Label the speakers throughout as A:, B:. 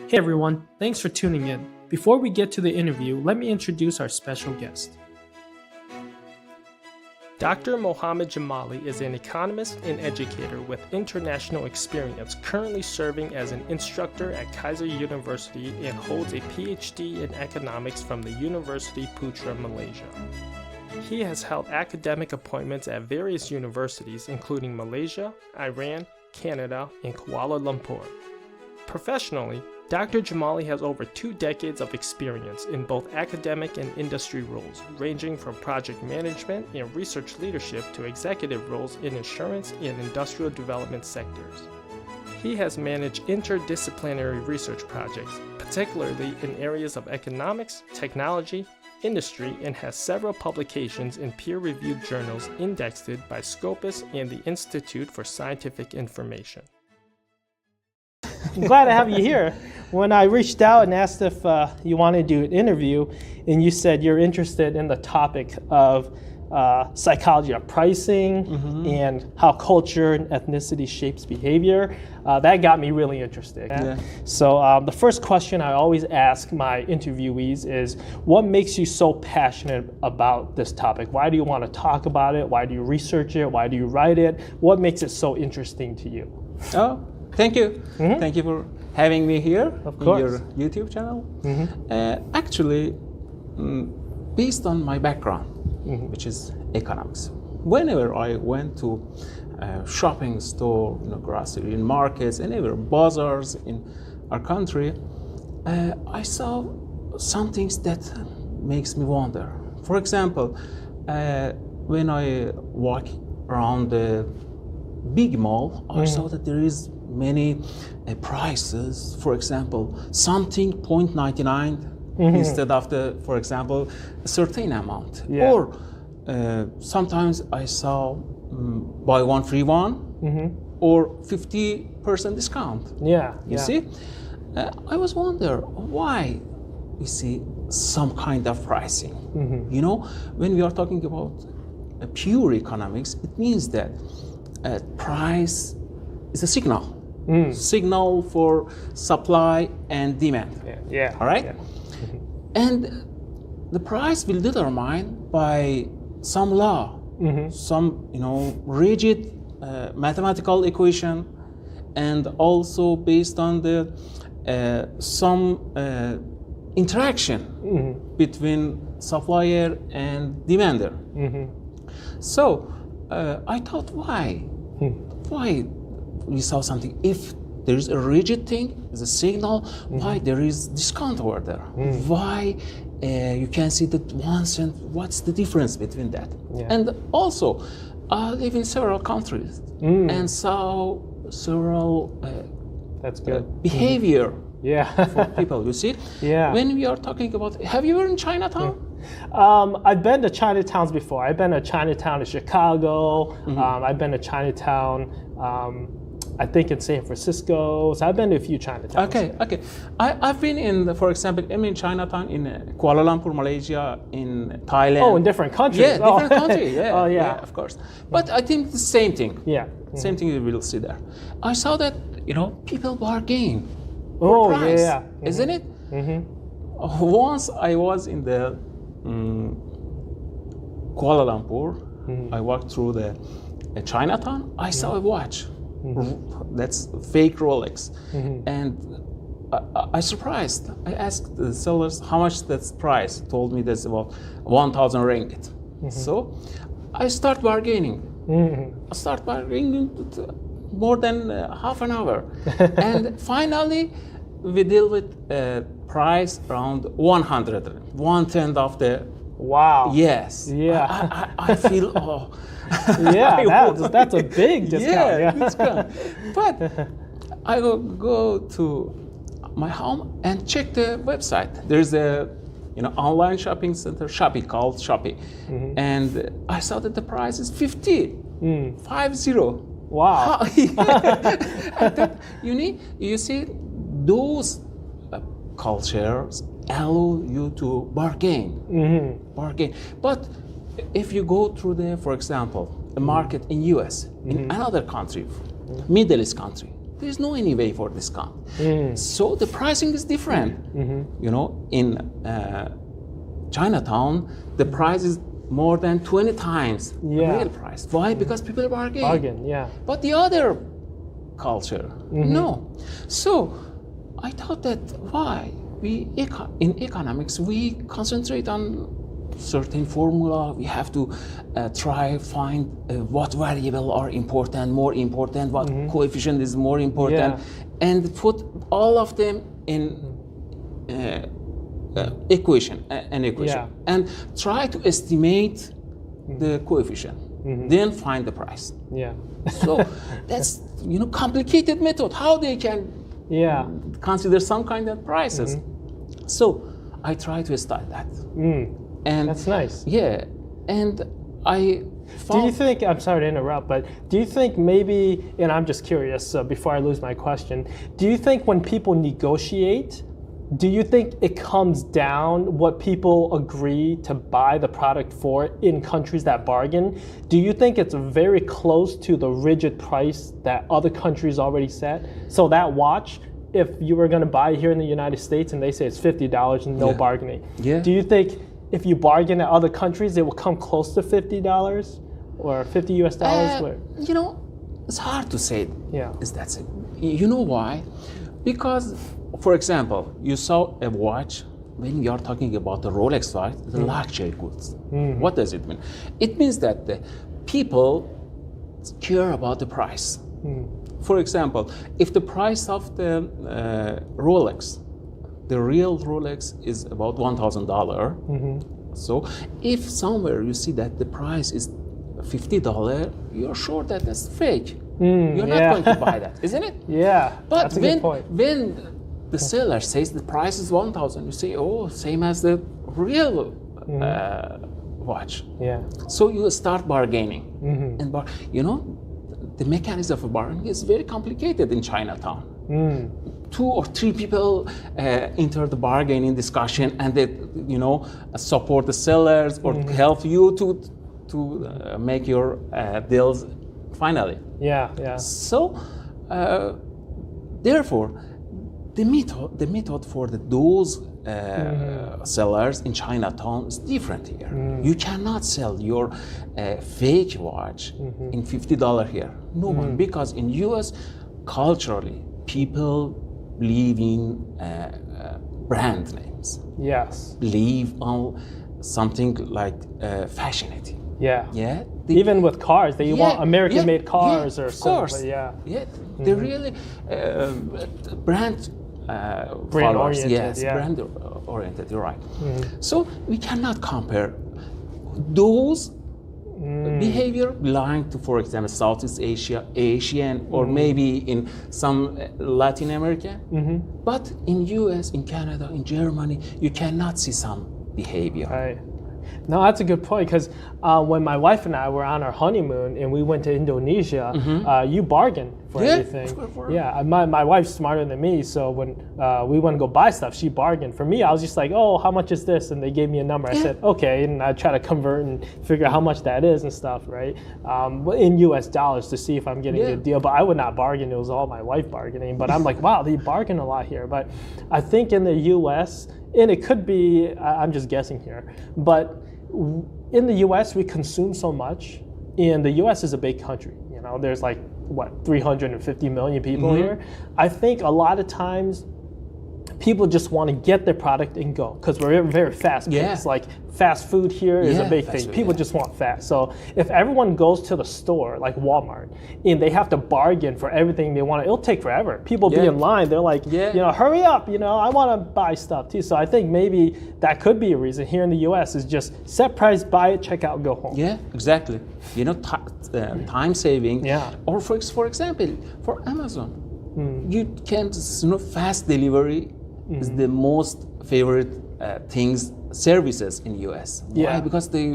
A: Hey everyone, thanks for tuning in. Before we get to the interview, let me introduce our special guest. Dr. Mohammad Jamali is an economist and educator with international experience, currently serving as an instructor at Kaiser University and holds a PhD in economics from the University Putra, Malaysia. He has held academic appointments at various universities, including Malaysia, Iran, Canada, and Kuala Lumpur. Professionally, Dr. Jamali has over 2 decades of experience in both academic and industry roles, ranging from project management and research leadership to executive roles in insurance and industrial development sectors. He has managed interdisciplinary research projects, particularly in areas of economics, technology, industry, and has several publications in peer-reviewed journals indexed by Scopus and the Institute for Scientific Information.
B: I'm glad to have you here. When I reached out and asked if you wanted to do an interview, and you said you're interested in the topic of psychology of pricing and how culture and ethnicity shapes behavior, that got me really interested.
C: Yeah.
B: So the first question I always ask my interviewees is, what makes you so passionate about this topic? Why do you want to talk about it? Why do you research it? Why do you write it? What makes it so interesting to you?
C: Oh, thank you. Thank you for having me here
B: Of
C: in
B: course.
C: your YouTube channel. Actually, based on my background, which is economics, whenever I went to shopping store, grocery in markets, anywhere, bazaars in our country, I saw some things that makes me wonder. For example, when I walk around the big mall, I saw that there is many prices. For example, something 0.99 instead of for example, a certain amount.
B: Yeah.
C: Or sometimes I saw buy one free one or 50% discount.
B: Yeah.
C: You see, I was wonder why we see some kind of pricing. When we are talking about pure economics, it means that price is a signal for supply and demand.
B: Yeah.
C: All right?
B: Yeah.
C: And the price will determine by some law, some rigid mathematical equation, and also based on the some interaction between supplier and demander. So I thought, why we saw something? If there is a rigid thing, is a signal, why there is discount over there? Why you can see that 1 cent, what's the difference between that?
B: Yeah.
C: And also, I live in several countries and saw several
B: That's good.
C: behavior
B: Yeah.
C: for people, you see?
B: Yeah.
C: When we are talking about, have you ever in Chinatown?
B: I've been to Chinatowns before. I've been to Chinatown in Chicago. I've been to Chinatown, I think in San Francisco. So I've been to a few Chinatowns.
C: Okay. I've been in, for example, I'm in Chinatown in Kuala Lumpur, Malaysia, in Thailand.
B: Oh, in different countries.
C: Yeah, different countries. Yeah,
B: Oh, yeah.
C: of course. But I think the same thing.
B: Yeah.
C: Same thing you will see there. I saw that people bargain.
B: Oh,
C: price,
B: yeah.
C: isn't it? Once I was in the Kuala Lumpur, I walked through the Chinatown. I saw a watch. That's fake Rolex, and I surprised. I asked the sellers how much that's price. Told me that's about 1,000 ringgit. So I start bargaining. I start bargaining more than half an hour, and finally we deal with a price around 100, 1/10 of the.
B: Wow.
C: Yes.
B: Yeah.
C: I feel
B: Yeah, that's a big discount.
C: Yeah, discount. But I will go to my home and check the website. There's a online shopping center, Shopee, called Shopee, and I saw that the price is 50.
B: Wow.
C: You see, those cultures allow you to bargain. But if you go through the, for example, a market in US, in another country, Middle East country, there's no any way for discount. So the pricing is different. You know, in Chinatown, the price is more than 20 times the real price. Why? Because people bargain. But the other culture, no. So I thought that why in economics we concentrate on certain formula. We have to find what variable are important, more important, what coefficient is more important, and put all of them in equation, and try to estimate the coefficient, then find the price. So that's complicated method. How they can consider some kind of prices. So I try to study that. And
B: that's nice.
C: Yeah, and I found.
B: Do you think, I'm sorry to interrupt, but do you think maybe, and I'm just curious before I lose my question, do you think when people negotiate, do you think it comes down what people agree to buy the product for in countries that bargain? Do you think it's very close to the rigid price that other countries already set? So that watch, if you were going to buy here in the United States and they say it's $50 and no bargaining, do you think if you bargain at other countries, it will come close to $50 or $50 US?
C: It's hard to say. Is that it? You know why? Because, for example, you saw a watch. When we are talking about the Rolex watch, the luxury goods. What does it mean? It means that the people care about the price. For example, if the price of the Rolex, the real Rolex is about $1,000. So if somewhere you see that the price is $50, you're sure that that's fake. You're not going to buy that, isn't it? But
B: that's a good point.
C: When the seller says the price is 1,000, you say, oh, same as the real watch. So you start bargaining. And the mechanism of bargaining is very complicated in Chinatown. 2 or 3 people enter the bargaining discussion, and they, support the sellers or help you to make your deals finally. So, therefore, the method for those sellers in Chinatown is different here. You cannot sell your fake watch in $50 here. No one, because in US, culturally, people believe in brand names. Believe on something like fashionable. Even with cars, they want American-made cars or something. They're really brand oriented. Brand oriented. You're right. So we cannot compare those behavior belonging to, for example, Southeast Asia, Asian, or maybe in some Latin America. But in US, in Canada, in Germany, you cannot see some behavior.
B: No, that's a good point, because when my wife and I were on our honeymoon and we went to Indonesia, you bargain for everything. My wife's smarter than me, so when we went to go buy stuff, she bargained. For me, I was just like, oh, how much is this? And they gave me a number. I said, okay, and I try to convert and figure out how much that is and stuff, right? In US dollars to see if I'm getting a good deal. But I would not bargain. It was all my wife bargaining. But I'm like, wow, they bargain a lot here. But I think in the US, and it could be, I'm just guessing here, but in the US, we consume so much, and the US is a big country. There's like, 350 million people here. I think a lot of times people just want to get their product and go, because we're very fast paced. Like fast food here is a big thing. People just want fast. So if everyone goes to the store, like Walmart, and they have to bargain for everything they want, it'll take forever. People be in line. They're like, hurry up. I want to buy stuff too. So I think maybe that could be a reason here in the US is just set price, buy it, check out, go home.
C: Yeah, exactly. Time saving. Or for example, for Amazon, you can, fast delivery is the most favorite services in US. Why? Because they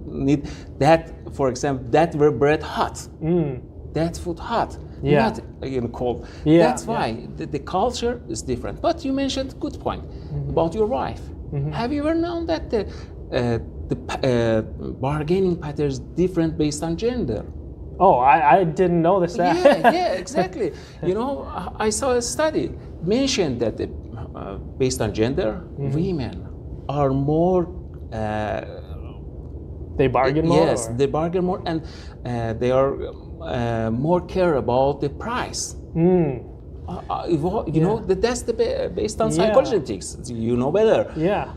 C: need that, for example, that were bread hot, that food hot, not cold. That's why the culture is different. But you mentioned a good point about your wife. Have you ever known that the bargaining patterns different based on gender?
B: Oh, I didn't know this.
C: Yeah, exactly. You know, I saw a study mentioned that based on gender, women are more.
B: They bargain more?
C: Yes,
B: or?
C: they bargain more, and they are more care about the price. You know, that's based on psychologics. You know better.
B: Yeah,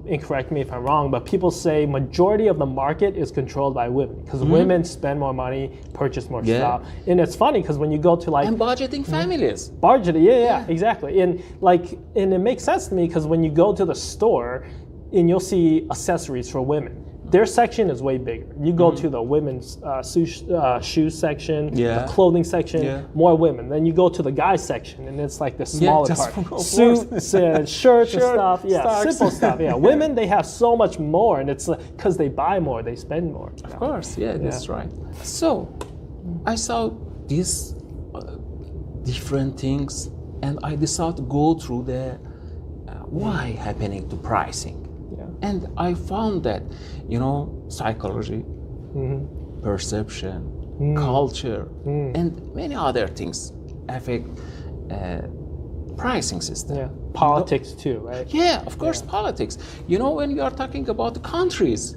B: and correct me if I'm wrong, but people say majority of the market is controlled by women because women spend more money, purchase more stuff. And it's funny because when you go to like...
C: And budgeting families.
B: Budgeting, yeah, exactly. And it makes sense to me because when you go to the store and you'll see accessories for women, their section is way bigger. You go to the women's shoe section, the clothing section, more women. Then you go to the guys section, and it's like the smaller part. Suits, shirts and stuff. Yeah, stocks. Simple stuff. Yeah, women, they have so much more, and it's because they buy more, they spend more.
C: Of course, that's right. So I saw these different things, and I decided to go through the why happening to pricing. And I found that, you know, psychology, perception, culture, and many other things affect pricing system.
B: Yeah, politics too, right?
C: Yeah, of course, politics. You know, when you are talking about the countries,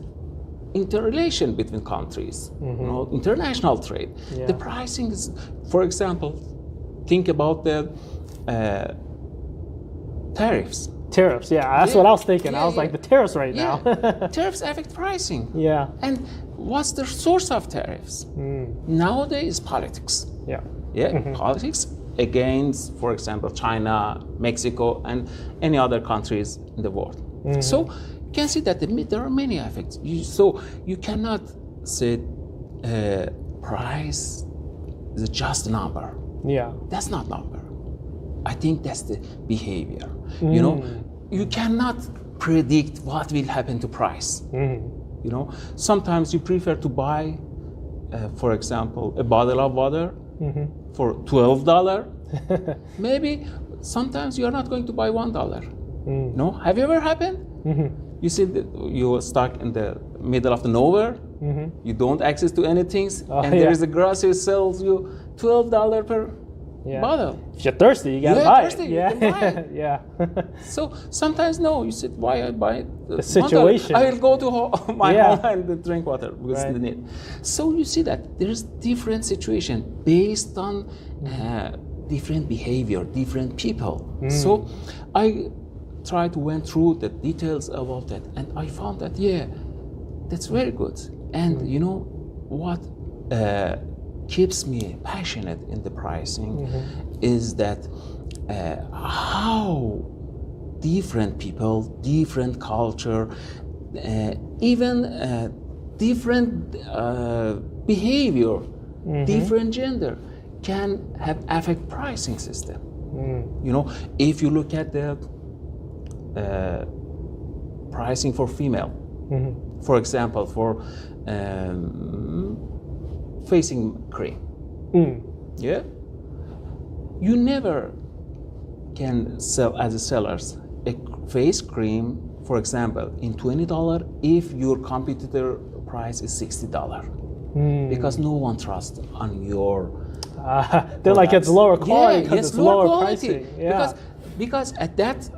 C: interrelation between countries, you know, international trade, the pricing is, for example, think about the tariffs.
B: Tariffs, that's what I was thinking. I was like, the tariffs right now.
C: Tariffs affect pricing.
B: Yeah.
C: And what's the source of tariffs? Nowadays, politics. Politics against, for example, China, Mexico, and any other countries in the world. So you can see that there are many effects. So you cannot say price is just a number.
B: Yeah.
C: That's not number. I think that's the behavior. You know, you cannot predict what will happen to price. You know, sometimes you prefer to buy, for example, a bottle of water for $12. Maybe sometimes you are not going to buy $1. No, have you ever happened? You see that you are stuck in the middle of the nowhere. You don't access to anything, and there is a grocery sells you $12 per bottle.
B: If you're thirsty, you gotta buy
C: thirsty,
B: it.
C: you can buy it. So sometimes you said, why I buy
B: the situation?
C: I will go to my home and drink water because I need. So you see that there's different situation based on different behavior, different people. So I tried to went through the details about that, and I found that that's very good. And you know what keeps me passionate in the pricing is that how different people, different culture, even different behavior, different gender can have affect pricing system. You know, if you look at the pricing for female, for example, for facing cream. You never can sell as a sellers a face cream, for example, in $20 if your competitor price is $60, because no one trusts on your.
B: They're like it's lower quality because it's lower pricing.
C: Because at that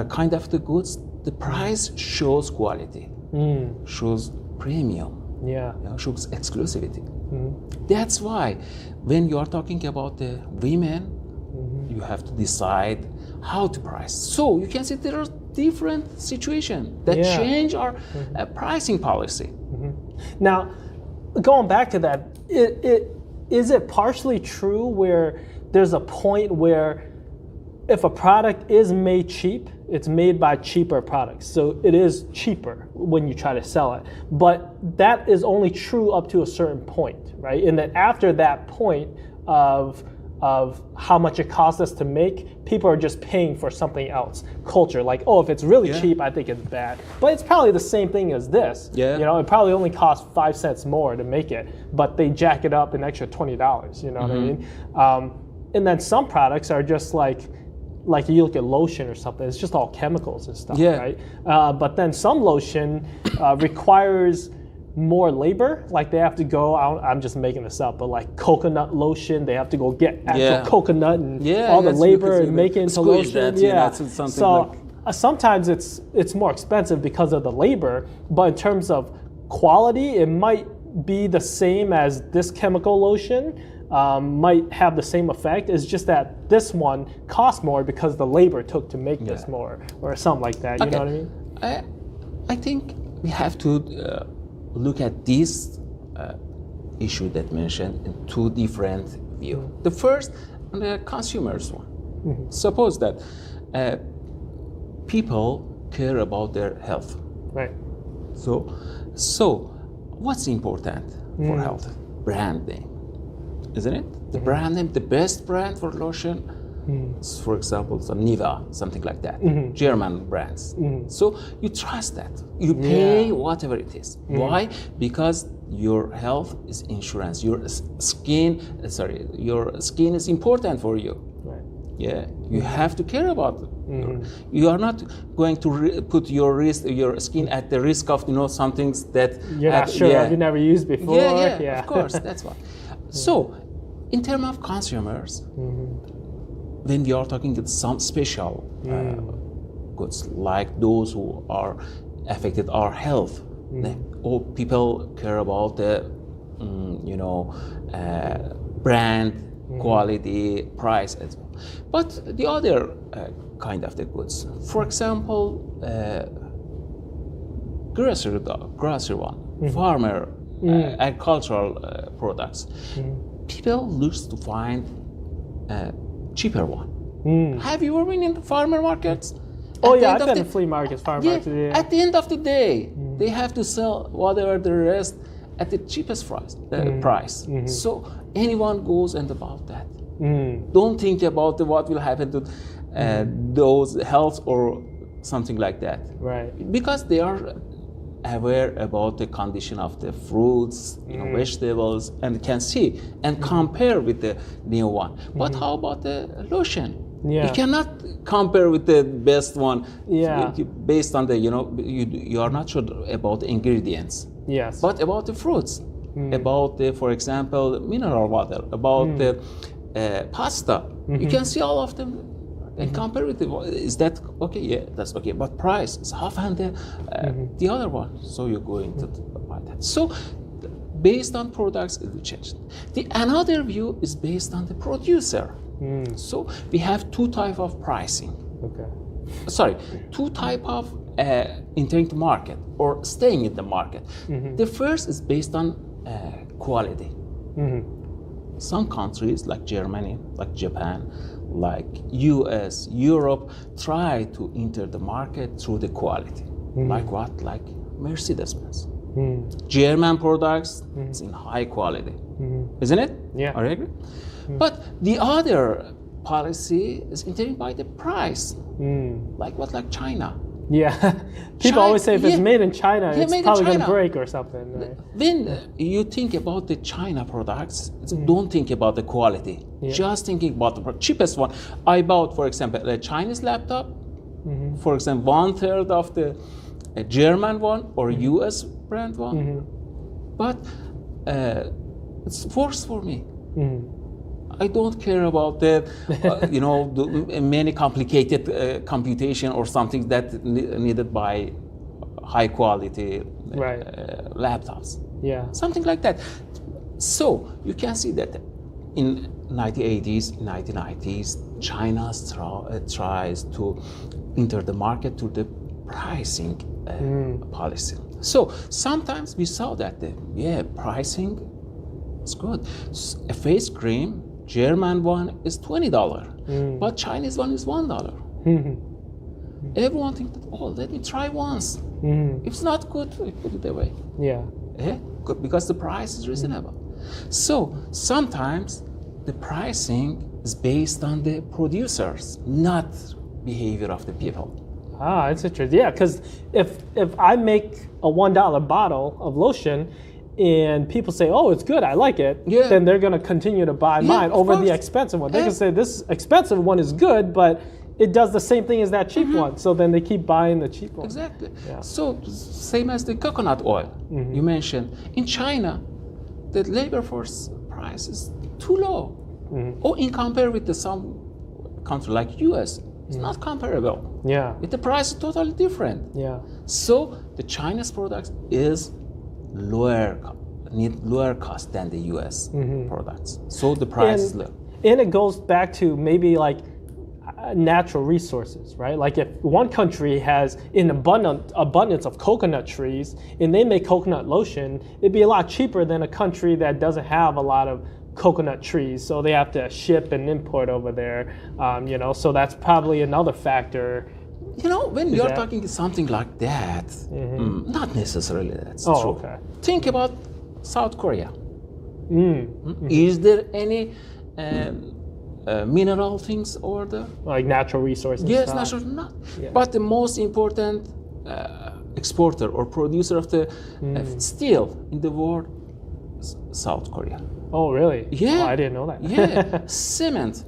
C: kind of the goods, the price shows quality, shows premium. Shows exclusivity. That's why when you are talking about the women, you have to decide how to price. So you can see there are different situations that change our pricing policy.
B: Now, going back to that, is it partially true where there's a point where if a product is made cheap, it's made by cheaper products. So it is cheaper when you try to sell it. But that is only true up to a certain point, right? And then after that point of how much it costs us to make, people are just paying for something else. Culture, like, oh, if it's really cheap, I think it's bad. But it's probably the same thing as this. You know, it probably only costs 5 cents more to make it, but they jack it up an extra $20, you know what I mean? And then some products are just like you look at lotion or something, it's just all chemicals and stuff, right? But then some lotion requires more labor. Like they have to go out, I'm just making this up, but like coconut lotion, they have to go get actual coconut and all the labor and make it into lotion. So sometimes it's more expensive because of the labor, but in terms of quality, it might be the same as this chemical lotion. Might have the same effect. It's just that this one costs more because the labor took to make this more, or something like that. You know what I mean?
C: I think we have to look at this issue that mentioned in two different views. The first, the consumers one. Suppose that people care about their health.
B: Right.
C: So what's important for health? Brand name. Isn't it? The brand name, the best brand for lotion, for example, some Nivea, something like that, German brands. So you trust that. You pay whatever it is. Why? Because your health is insurance. Your skin is important for you.
B: Right.
C: Yeah, you have to care about it. You are not going to put your skin at the risk of some things that
B: you're not sure you never used before.
C: Yeah, of course, that's why. So, in terms of consumers, when we are talking about some special goods, like those who are affected our health, or people care about the, brand, quality, price, as well. But the other kind of the goods, for example, grocery one, farmer. Agricultural products. People look to find a cheaper one. Have you ever been in the farmer markets?
B: I've been in flea markets, farmer markets. Yeah.
C: At the end of the day, they have to sell whatever the rest at the cheapest price. So anyone goes and about that. Don't think about what will happen to those health or something like that.
B: Right.
C: Because they are aware about the condition of the fruits, vegetables, and can see and compare with the new one. But how about the lotion?
B: Yeah.
C: You cannot compare with the best one based on the, you are not sure about the ingredients.
B: Yes.
C: But about the fruits, about the, for example, mineral water, about the pasta. You can see all of them and compare with it. Is that okay? Yeah, that's okay. But price is half and the other one. So you're going to buy that. So based on products, it will change. Another view is based on the producer. So we have two types of pricing. Two types of entering the market or staying in the market. The first is based on quality. Some countries like Germany, like Japan, like US, Europe, try to enter the market through the quality. Like what? Like Mercedes-Benz. German products is in high quality. Isn't it?
B: Yeah.
C: Are you agree? But the other policy is entering by the price. Like what? Like China.
B: Yeah. People always say if it's made in China, it's probably going to break or something. Right?
C: When you think about the China products, don't think about the quality. Just thinking about the cheapest one. I bought, for example, a Chinese laptop, for example, 1/3 of the German one or US brand one. But it's worse for me. I don't care about the, the many complicated computation or something that needed by high quality laptops.
B: Yeah.
C: Something like that. So you can see that in 1980s, 1990s, China tries to enter the market through the pricing policy. So sometimes we saw that pricing is good. A face cream, German one is $20, but Chinese one is $1. Everyone thinks that, let me try once. If it's not good, we put it away.
B: Yeah.
C: Good, because the price is reasonable. So sometimes the pricing is based on the producers, not behavior of the people.
B: That's interesting. Yeah, because if I make a $1 bottle of lotion and people say, it's good, I like it, then they're going to continue to buy mine over the expensive one. They can say this expensive one is good, but it does the same thing as that cheap one. So then they keep buying the cheap one.
C: Exactly.
B: Yeah.
C: So same as the coconut oil you mentioned. In China, the labor force price is too low. Or in compare with some country like US, it's not comparable.
B: Yeah.
C: The price is totally different.
B: Yeah.
C: So the China's products is need lower cost than the US products. So the price is low.
B: And it goes back to maybe like natural resources, right? Like if one country has an abundance of coconut trees and they make coconut lotion, it'd be a lot cheaper than a country that doesn't have a lot of coconut trees, so they have to ship and import over there. So that's probably another factor.
C: When you're talking something like that, not necessarily that's true.
B: Okay.
C: Think about South Korea. Is there any mineral things over there?
B: Like natural resources?
C: Yes,
B: stuff.
C: natural, not.
B: Yeah.
C: But the most important exporter or producer of the steel in the world is South Korea.
B: Oh, really?
C: Yeah.
B: Oh, I didn't know that.
C: Yeah, cement.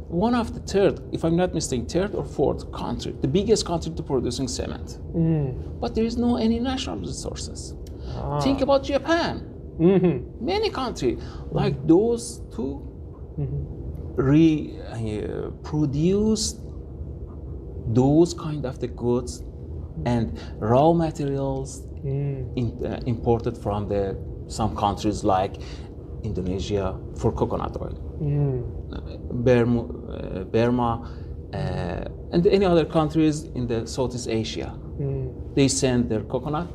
C: One of the third, if I'm not mistaken, third or fourth country, the biggest country to producing cement. But there is no any natural resources. Think about Japan. Many countries like those two produce those kind of the goods and raw materials imported from some countries like Indonesia for coconut oil, Burma, and any other countries in the Southeast Asia. They send their coconut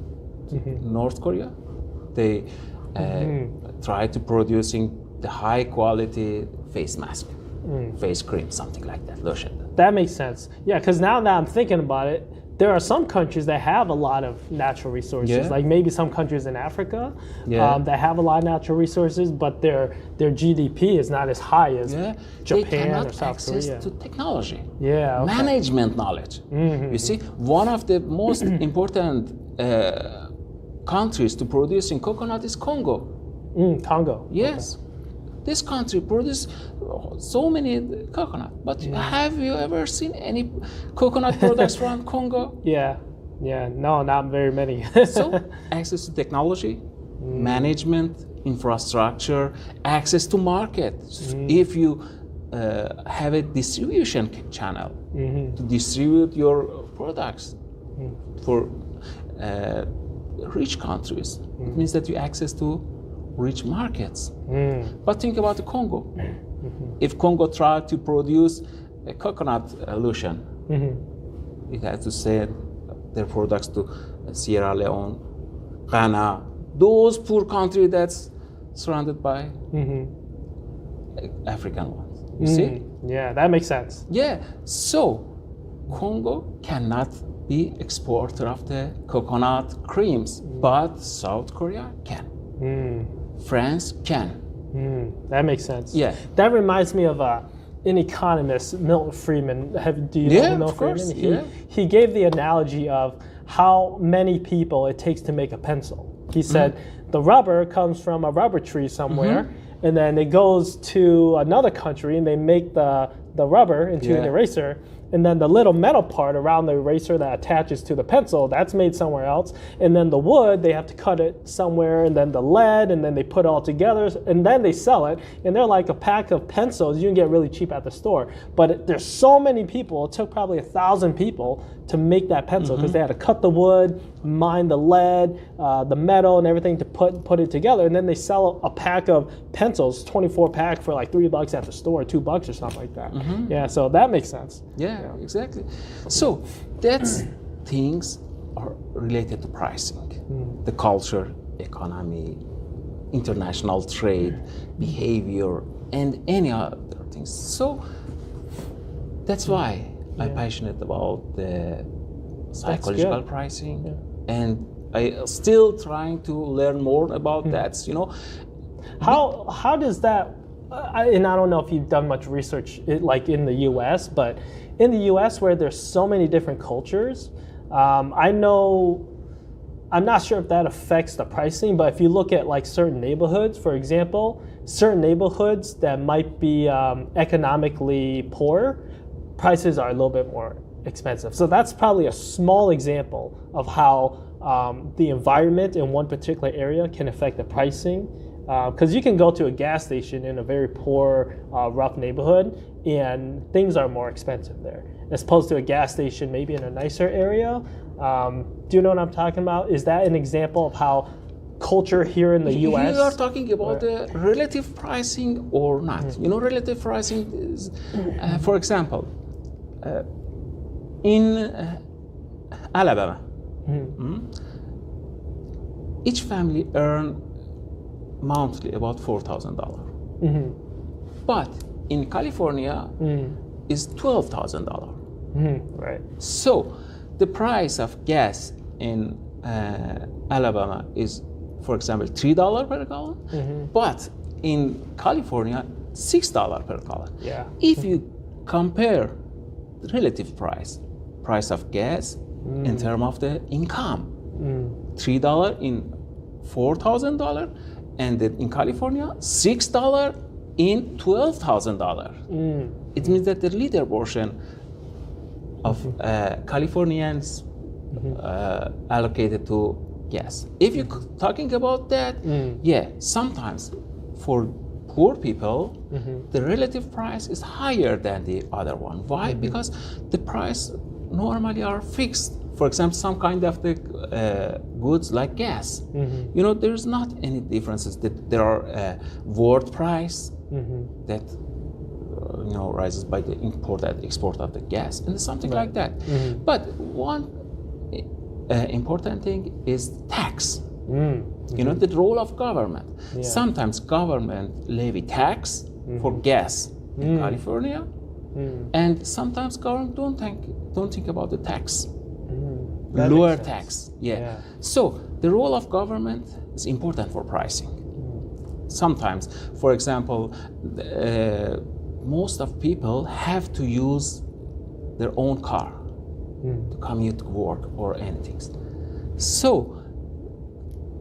C: to North Korea. They try to producing the high quality face mask, face cream, something like that, lotion.
B: That makes sense. Yeah, because now that I'm thinking about it, there are some countries that have a lot of natural resources, like maybe some countries in Africa that have a lot of natural resources, but their GDP is not as high as Japan or South Korea.
C: Access to technology, management knowledge. You see, one of the most important countries to producing coconut is Congo.
B: Congo.
C: Yes. Okay. This country produces so many coconut, but have you ever seen any coconut products from Congo?
B: No, not very many.
C: So, access to technology, management, infrastructure, access to market. If you have a distribution channel to distribute your products for rich countries, it means that you access to rich markets. But think about the Congo. If Congo tried to produce a coconut lotion, it has to send their products to Sierra Leone, Ghana, those poor countries that's surrounded by African ones. You see?
B: Yeah, that makes sense.
C: Yeah, so Congo cannot be exporter of the coconut creams, but South Korea can. France can.
B: That makes sense.
C: Yeah.
B: That reminds me of an economist, Milton Friedman. Do you know Milton Friedman? He gave the analogy of how many people it takes to make a pencil. He said the rubber comes from a rubber tree somewhere, and then it goes to another country, and they make the rubber into an eraser. And then the little metal part around the eraser that attaches to the pencil, that's made somewhere else. And then the wood, they have to cut it somewhere, and then the lead, and then they put it all together, and then they sell it. And they're like a pack of pencils you can get really cheap at the store. But there's so many people, it took probably 1,000 people to make that pencil, because they had to cut the wood, mine the lead, the metal, and everything to put it together. And then they sell a pack of pencils, 24 pack, for like $3 at the store, $2 or something like that. Yeah, so that makes sense.
C: Yeah, exactly. So that's things are related to pricing, the culture, economy, international trade, behavior, and any other things. So that's why I'm passionate about the psychological pricing, and I still trying to learn more about that.
B: How does that? And I don't know if you've done much research like in the U.S., but in the U.S. where there's so many different cultures, I'm not sure if that affects the pricing, but if you look at like certain neighborhoods, for example, certain neighborhoods that might be economically poor, prices are a little bit more expensive. So that's probably a small example of how the environment in one particular area can affect the pricing. Because you can go to a gas station in a very poor, rough neighborhood, and things are more expensive there, as opposed to a gas station maybe in a nicer area. Do you know what I'm talking about? Is that an example of how culture here in the U.S.?
C: You are talking about the relative pricing or not. You know, relative pricing is, for example, in Alabama, each family earn monthly about $4,000. But in California is $12,000.
B: Right.
C: So the price of gas in Alabama is, for example, $3 per gallon, but in California, $6 per gallon.
B: Yeah.
C: If you compare the relative price of gas in terms of the income, $3 in $4,000, and then in California, $6 in $12,000. It means that the leader portion of Californians allocated to gas. If you're talking about that, yeah, sometimes for poor people, the relative price is higher than the other one. Why? Because the price normally are fixed. For example, some kind of the goods like gas. You know, there's not any differences. That there are world price that you know rises by the import and export of the gas and something like that. But one important thing is tax. You know, the role of government. Sometimes government levy tax for gas in California, and sometimes government don't think about the tax. Lower tax. Yeah. So the role of government is important for pricing. Sometimes, for example, most of people have to use their own car to commute to work or anything. So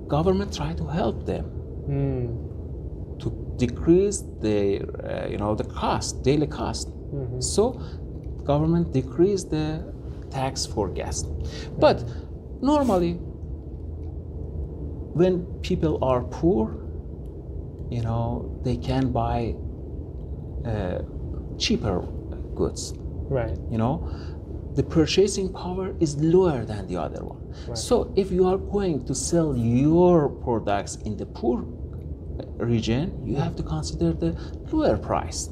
C: government try to help them to decrease their the cost, daily cost. So government decrease the tax for gas. But normally when people are poor, you know, they can buy cheaper goods.
B: Right.
C: You know, the purchasing power is lower than the other one.
B: Right.
C: So if you are going to sell your products in the poor region, you have to consider the lower price.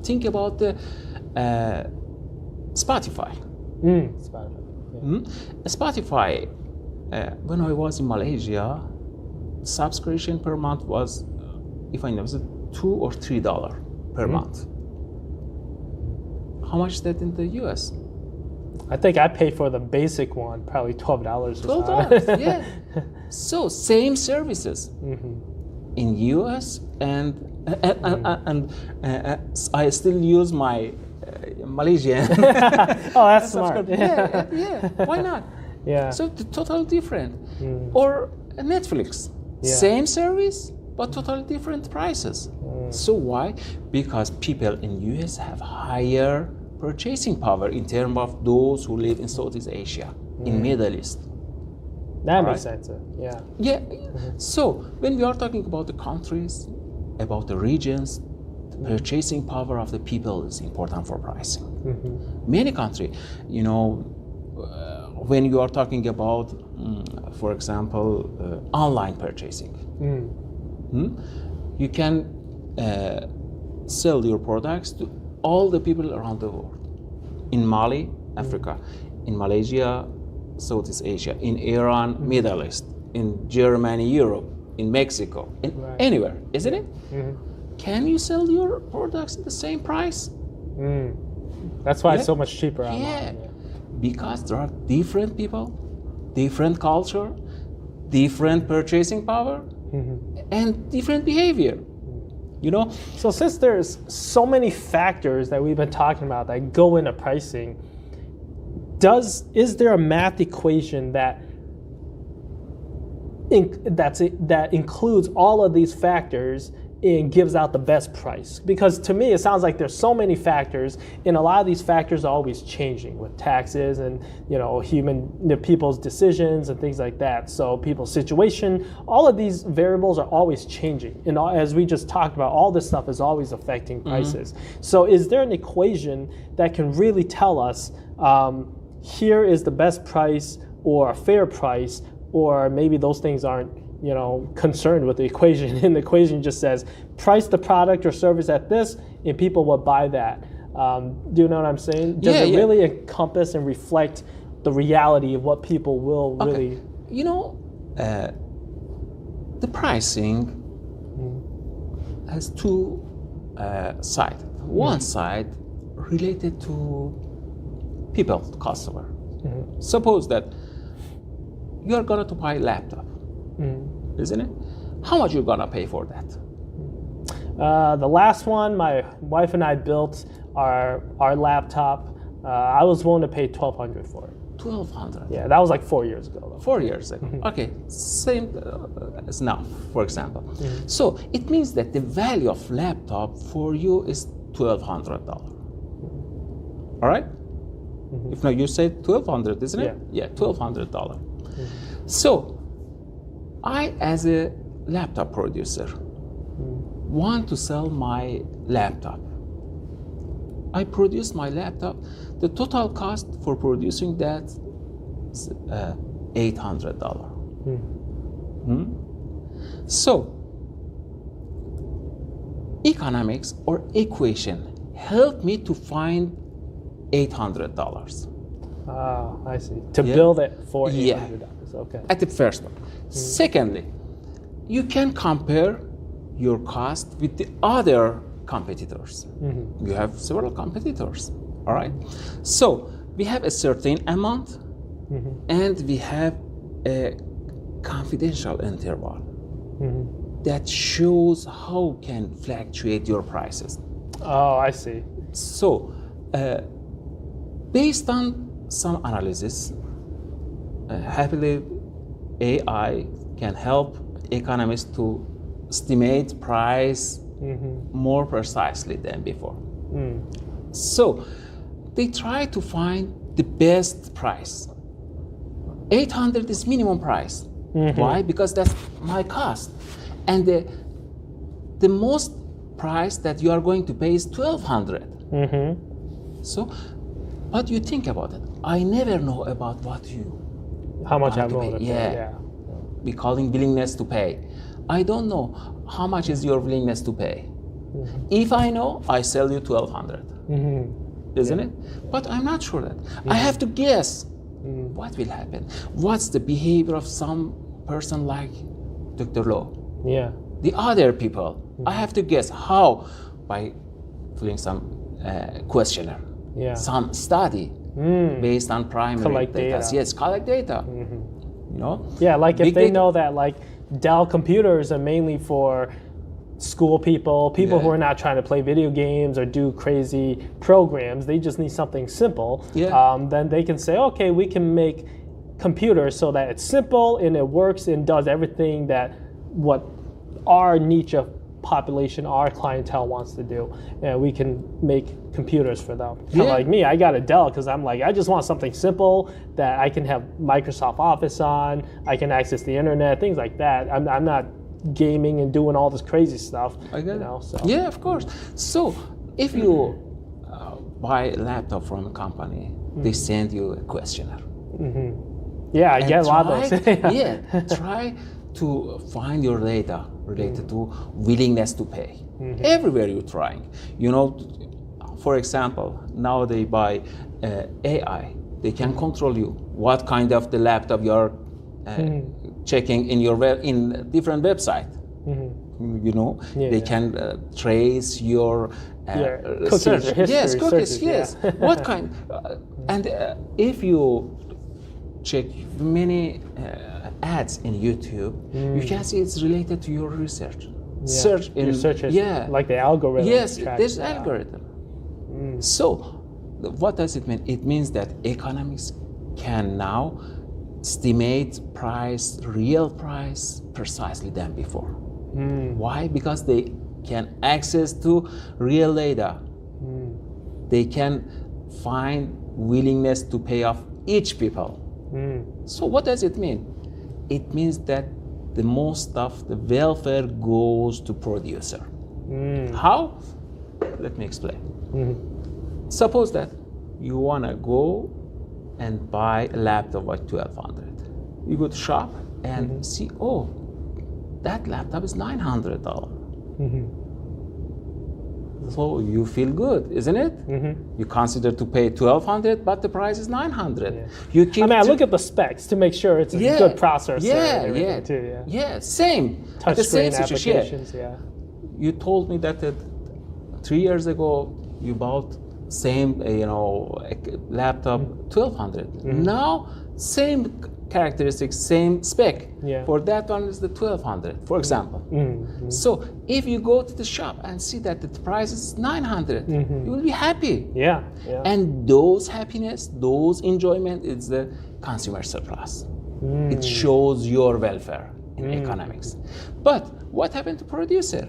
C: Think about the Spotify. Spotify, when I was in Malaysia, subscription per month was, if I know, was it $2 or $3 per month. How much is that in the US?
B: I think I paid for the basic one, probably $12.
C: $12, yeah. So same services in US, and I still use my Malaysian.
B: Oh, that's smart.
C: Yeah. Why not?
B: Yeah.
C: So totally different. Or Netflix, same service but totally different prices. So why? Because people in US have higher purchasing power in terms of those who live in Southeast Asia, in Middle East.
B: That makes sense. Yeah.
C: Yeah. So when we are talking about the countries, about the regions, the purchasing power of the people is important for pricing. Many countries, you know, when you are talking about, for example, online purchasing, you can sell your products to all the people around the world. In Mali, Africa, in Malaysia, Southeast Asia, in Iran, Middle East, in Germany, Europe, in Mexico, in anywhere, isn't it? Can you sell your products at the same price?
B: That's why it's so much cheaper online.
C: Yeah, because there are different people, different culture, different purchasing power, and different behavior. You know?
B: So since there's so many factors that we've been talking about that go into pricing, is there a math equation that includes all of these factors and gives out the best price? Because to me, it sounds like there's so many factors, and a lot of these factors are always changing with taxes and people's decisions and things like that. So people's situation, all of these variables are always changing. And as we just talked about, all this stuff is always affecting prices. So is there an equation that can really tell us here is the best price or a fair price, or maybe those things aren't concerned with the equation, and the equation just says price the product or service at this and people will buy that. Do you know what I'm saying? Does it really encompass and reflect the reality of what people will really...
C: The pricing has two sides. One side related to people, customer. Suppose that you're going to buy a laptop, isn't it? How much you going to pay for that?
B: The last one, my wife and I built our laptop. I was willing to pay $1,200 for it.
C: $1,200?
B: Yeah, that was like 4 years ago, though.
C: 4 years ago. Okay, same as now, for example. So it means that the value of laptop for you is $1,200. All right? If now you say $1,200, isn't it? Yeah, $1,200. So I, as a laptop producer, want to sell my laptop. I produce my laptop. The total cost for producing that is $800. So economics or equation help me to find $800.
B: I see. To build it for $800. Okay.
C: At the first one. Secondly, you can compare your cost with the other competitors. You have several competitors. All right. So we have a certain amount, and we have a confidential interval that shows how can fluctuate your prices.
B: Oh, I see.
C: So, based on some analysis, happily AI can help economists to estimate price more precisely than before. So they try to find the best price. 800 is minimum price. Why? Because that's my cost. And the most price that you are going to pay is 1,200. So, what you think about it? I never know about
B: how much I'm willing to pay.
C: Yeah. We calling willingness to pay. I don't know how much is your willingness to pay. If I know, I sell you 1,200. Isn't it? But I'm not sure that. I have to guess what will happen. What's the behavior of some person like Dr. Low?
B: Yeah.
C: The other people, I have to guess how by filling some questionnaire, some study based on primary
B: collect
C: data. Yes, collect data.
B: Yeah, like if they know that like Dell computers are mainly for school people who are not trying to play video games or do crazy programs, they just need something simple. Then they can say, okay, we can make computers so that it's simple and it works and does everything that what our niche of population, our clientele wants to do, and we can make computers for them. Kind of like me, I got a Dell because I'm like, I just want something simple that I can have Microsoft Office on, I can access the internet, things like that. I'm not gaming and doing all this crazy stuff. So.
C: Yeah, of course. So if you buy a laptop from a company, they send you a questionnaire.
B: Yeah, I get a lot of those.
C: Try to find your data related to willingness to pay. Everywhere you're trying. For example, now they buy AI. They can control you. What kind of the laptop you're checking in in different website. They can trace your
B: search.
C: Yes, cookies. Yes. What kind? And if you check many ads in YouTube, you can see it's related to your research. Search in
B: your search history, like the algorithm.
C: Yes, there's algorithm. So, what does it mean? It means that economics can now estimate price, real price, precisely than before. Why? Because they can access to real data. They can find willingness to pay off each people. So what does it mean? It means that the most of the welfare goes to producer. How? Let me explain. Suppose that you want to go and buy a laptop at $1,200. You go to shop and see, oh, that laptop is $900. So you feel good, isn't it? You consider to pay $1,200, but the price is $900.
B: Yeah.
C: You keep
B: I look at the specs to make sure it's a good processor.
C: Yeah,
B: too,
C: same.
B: Touch
C: the
B: screen
C: same situation.
B: applications,
C: You told me that 3 years ago you bought same, laptop $1,200. Now same characteristics, same spec. For that one is the $1,200, for example. So if you go to the shop and see that the price is $900, you will be happy.
B: Yeah.
C: And those happiness, those enjoyment is the consumer surplus. It shows your welfare in economics. But what happened to producer?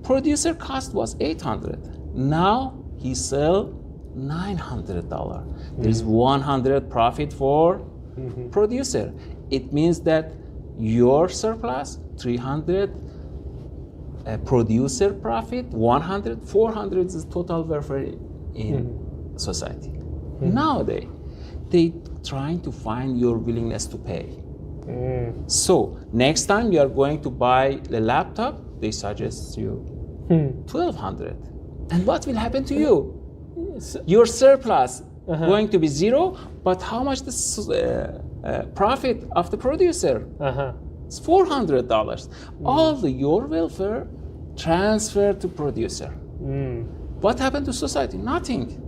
C: Producer cost was $800. Now he sell $900. There's 100 profit for producer. It means that your surplus 300, producer profit 100, 400 is total welfare in society. Nowadays, they trying to find your willingness to pay. So next time you are going to buy the laptop, they suggest you $1,200. And what will happen to you? Your surplus going to be zero, but how much the profit of the producer? It's $400. All your welfare transferred to producer. What happened to society? Nothing.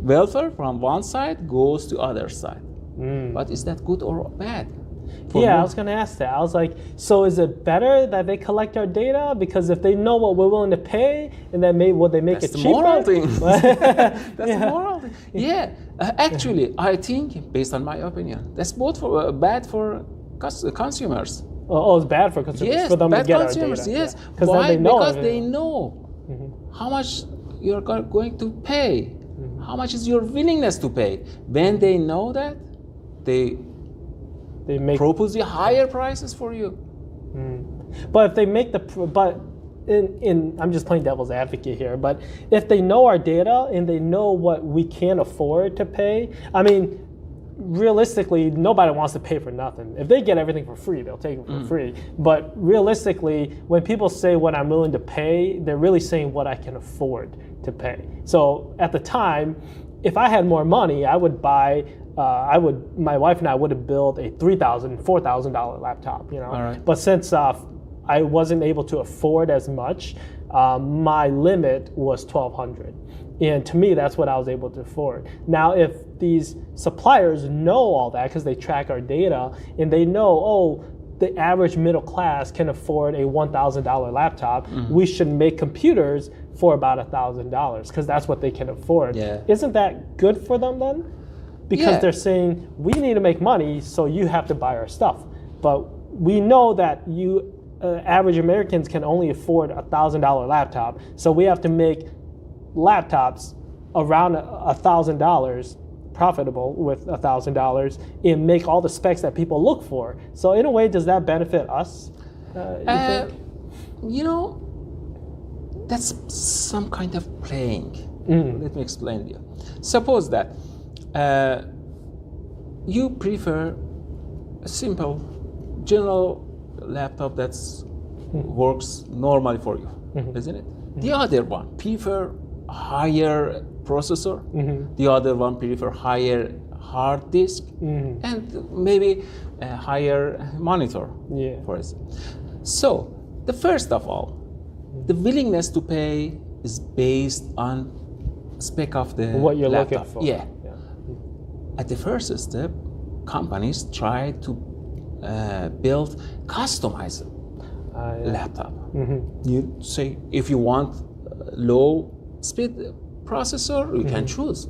C: Welfare from one side goes to other side. But is that good or bad?
B: I was going to ask that. I was like, so is it better that they collect our data? Because if they know what we're willing to pay, and then will they make it cheaper?
C: Moral thing. That's the moral thing. Actually, I think, based on my opinion, that's both bad for consumers.
B: Oh, it's bad for consumers.
C: Yes,
B: for them
C: bad
B: to get
C: consumers.
B: Our data.
C: Yes.
B: Why?
C: Because they know how much you're going to pay. How much is your willingness to pay? When they know that, they propose the higher prices for you.
B: But if they make I'm just playing devil's advocate here, but if they know our data and they know what we can afford to pay, I mean, realistically, nobody wants to pay for nothing. If they get everything for free, they'll take it for free. But realistically, when people say what I'm willing to pay, they're really saying what I can afford to pay. So at the time, if I had more money, I would buy. My wife and I would have built a $3,000, $4,000 laptop.
C: Right.
B: But since I wasn't able to afford as much, my limit was $1,200. And to me, that's what I was able to afford. Now, if these suppliers know all that because they track our data and they know, the average middle class can afford a $1,000 laptop, we should make computers for about $1,000 because that's what they can afford. Isn't that good for them then? Because they're saying, we need to make money, so you have to buy our stuff. But we know that average Americans can only afford a $1,000 laptop, so we have to make laptops around $1,000 profitable with $1,000 and make all the specs that people look for. So in a way, does that benefit us?
C: That's some kind of playing. Let me explain to you. Suppose that you prefer a simple general laptop that works normally for you, isn't it? The other one prefer higher processor, the other one prefer higher hard disk, and maybe a higher monitor, for instance. So, the first of all, the willingness to pay is based on spec of the
B: what you're
C: laptop.
B: looking for.
C: At the first step, companies try to build customized laptop. You say, if you want low speed processor, you can choose.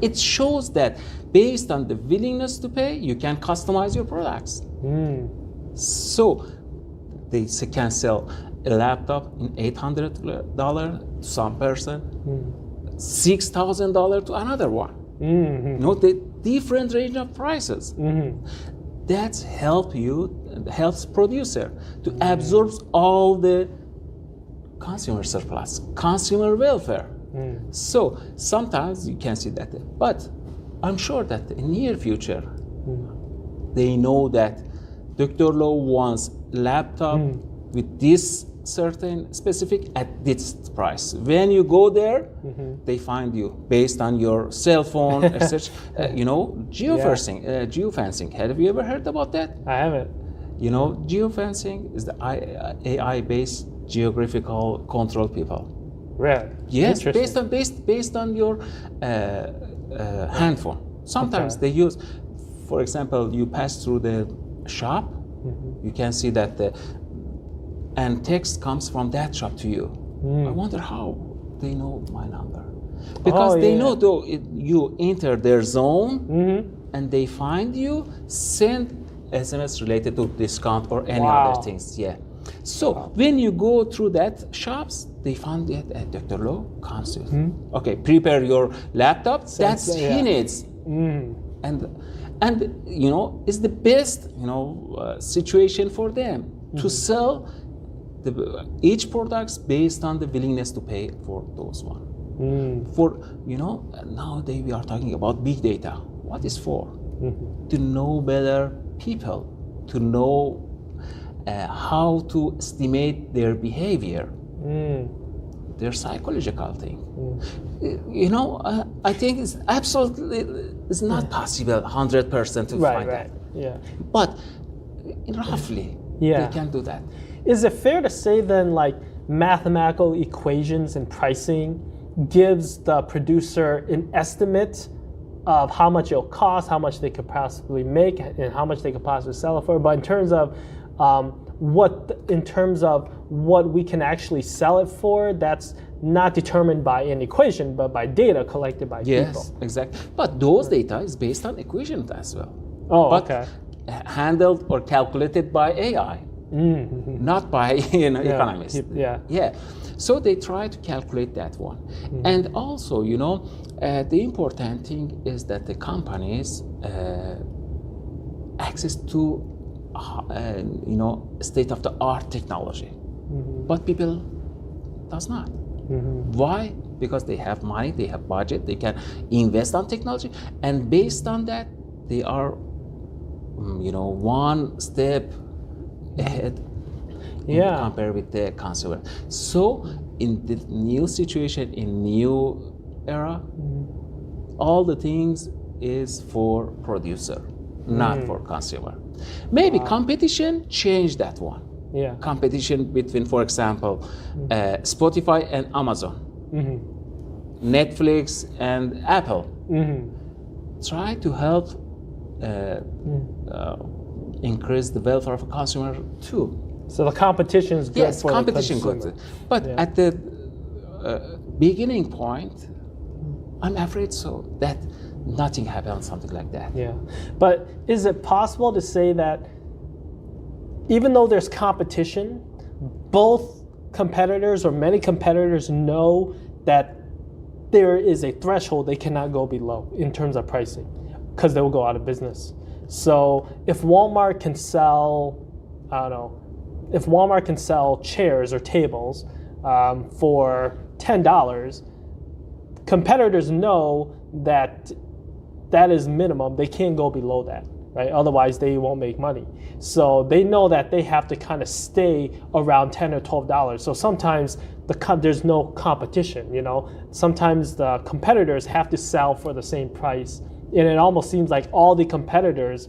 C: It shows that based on the willingness to pay, you can customize your products. So they can sell a laptop in $800 to some person, $6,000 to another one. You know, the different range of prices. That helps producer to absorb all the consumer surplus, consumer welfare. So sometimes you can see that, but I'm sure that in near future, they know that Dr. Low wants laptop with this certain specific at this price. When you go there, they find you based on your cell phone, etc. You know, geofencing. Have you ever heard about that?
B: I haven't.
C: You know, geofencing is the AI-based geographical control people.
B: Really?
C: Yes, based on your handphone. Sometimes they use, for example, you pass through the shop, you can see that and text comes from that shop to you. I wonder how they know my number. Because they know though you enter their zone and they find you, send SMS related to discount or any other things. Yeah. So when you go through that shops, they found that Dr. Low comes to okay, prepare your laptop. That's he needs. And you know, it's the best, you know, situation for them to sell each products based on the willingness to pay for those one. For, you know, nowadays we are talking about big data. What is for? To know better people, to know how to estimate their behavior, their psychological thing. You know, I think it's not possible 100% to find that.
B: Yeah.
C: But roughly, they can do that.
B: Is it fair to say then, like, mathematical equations and pricing gives the producer an estimate of how much it'll cost, how much they could possibly make, and how much they could possibly sell it for? But in terms of what we can actually sell it for, that's not determined by an equation, but by data collected by people.
C: Yes, exactly. But those data is based on equations as well.
B: Oh,
C: but
B: okay.
C: Handled or calculated by AI, not by economists. Yeah. So they try to calculate that one. And also, you know, the important thing is that the companies access to you know, state-of-the-art technology, but people does not. Why? Because they have money, they have budget, they can invest on technology, and based on that, they are, you know, one step ahead compared with the consumer. So in the new situation, in new era, all the things is for producer, not for consumer. Maybe competition changed that one. Yeah. Competition between, for example, Spotify and Amazon, Netflix and Apple. Try to help increase the welfare of a consumer too.
B: So the competition is good for
C: competition
B: the consumer.
C: good. But at the beginning point, I'm afraid so that nothing happens, something like that.
B: Yeah, but is it possible to say that even though there's competition, both competitors or many competitors know that there is a threshold they cannot go below in terms of pricing because they will go out of business? So if Walmart can sell, I don't know, if Walmart can sell chairs or tables for $10, competitors know that that is minimum. They can't go below that, right? Otherwise, they won't make money. So they know that they have to kind of stay around $10 or $12. So sometimes there's no competition, you know? Sometimes the competitors have to sell for the same price. And it almost seems like all the competitors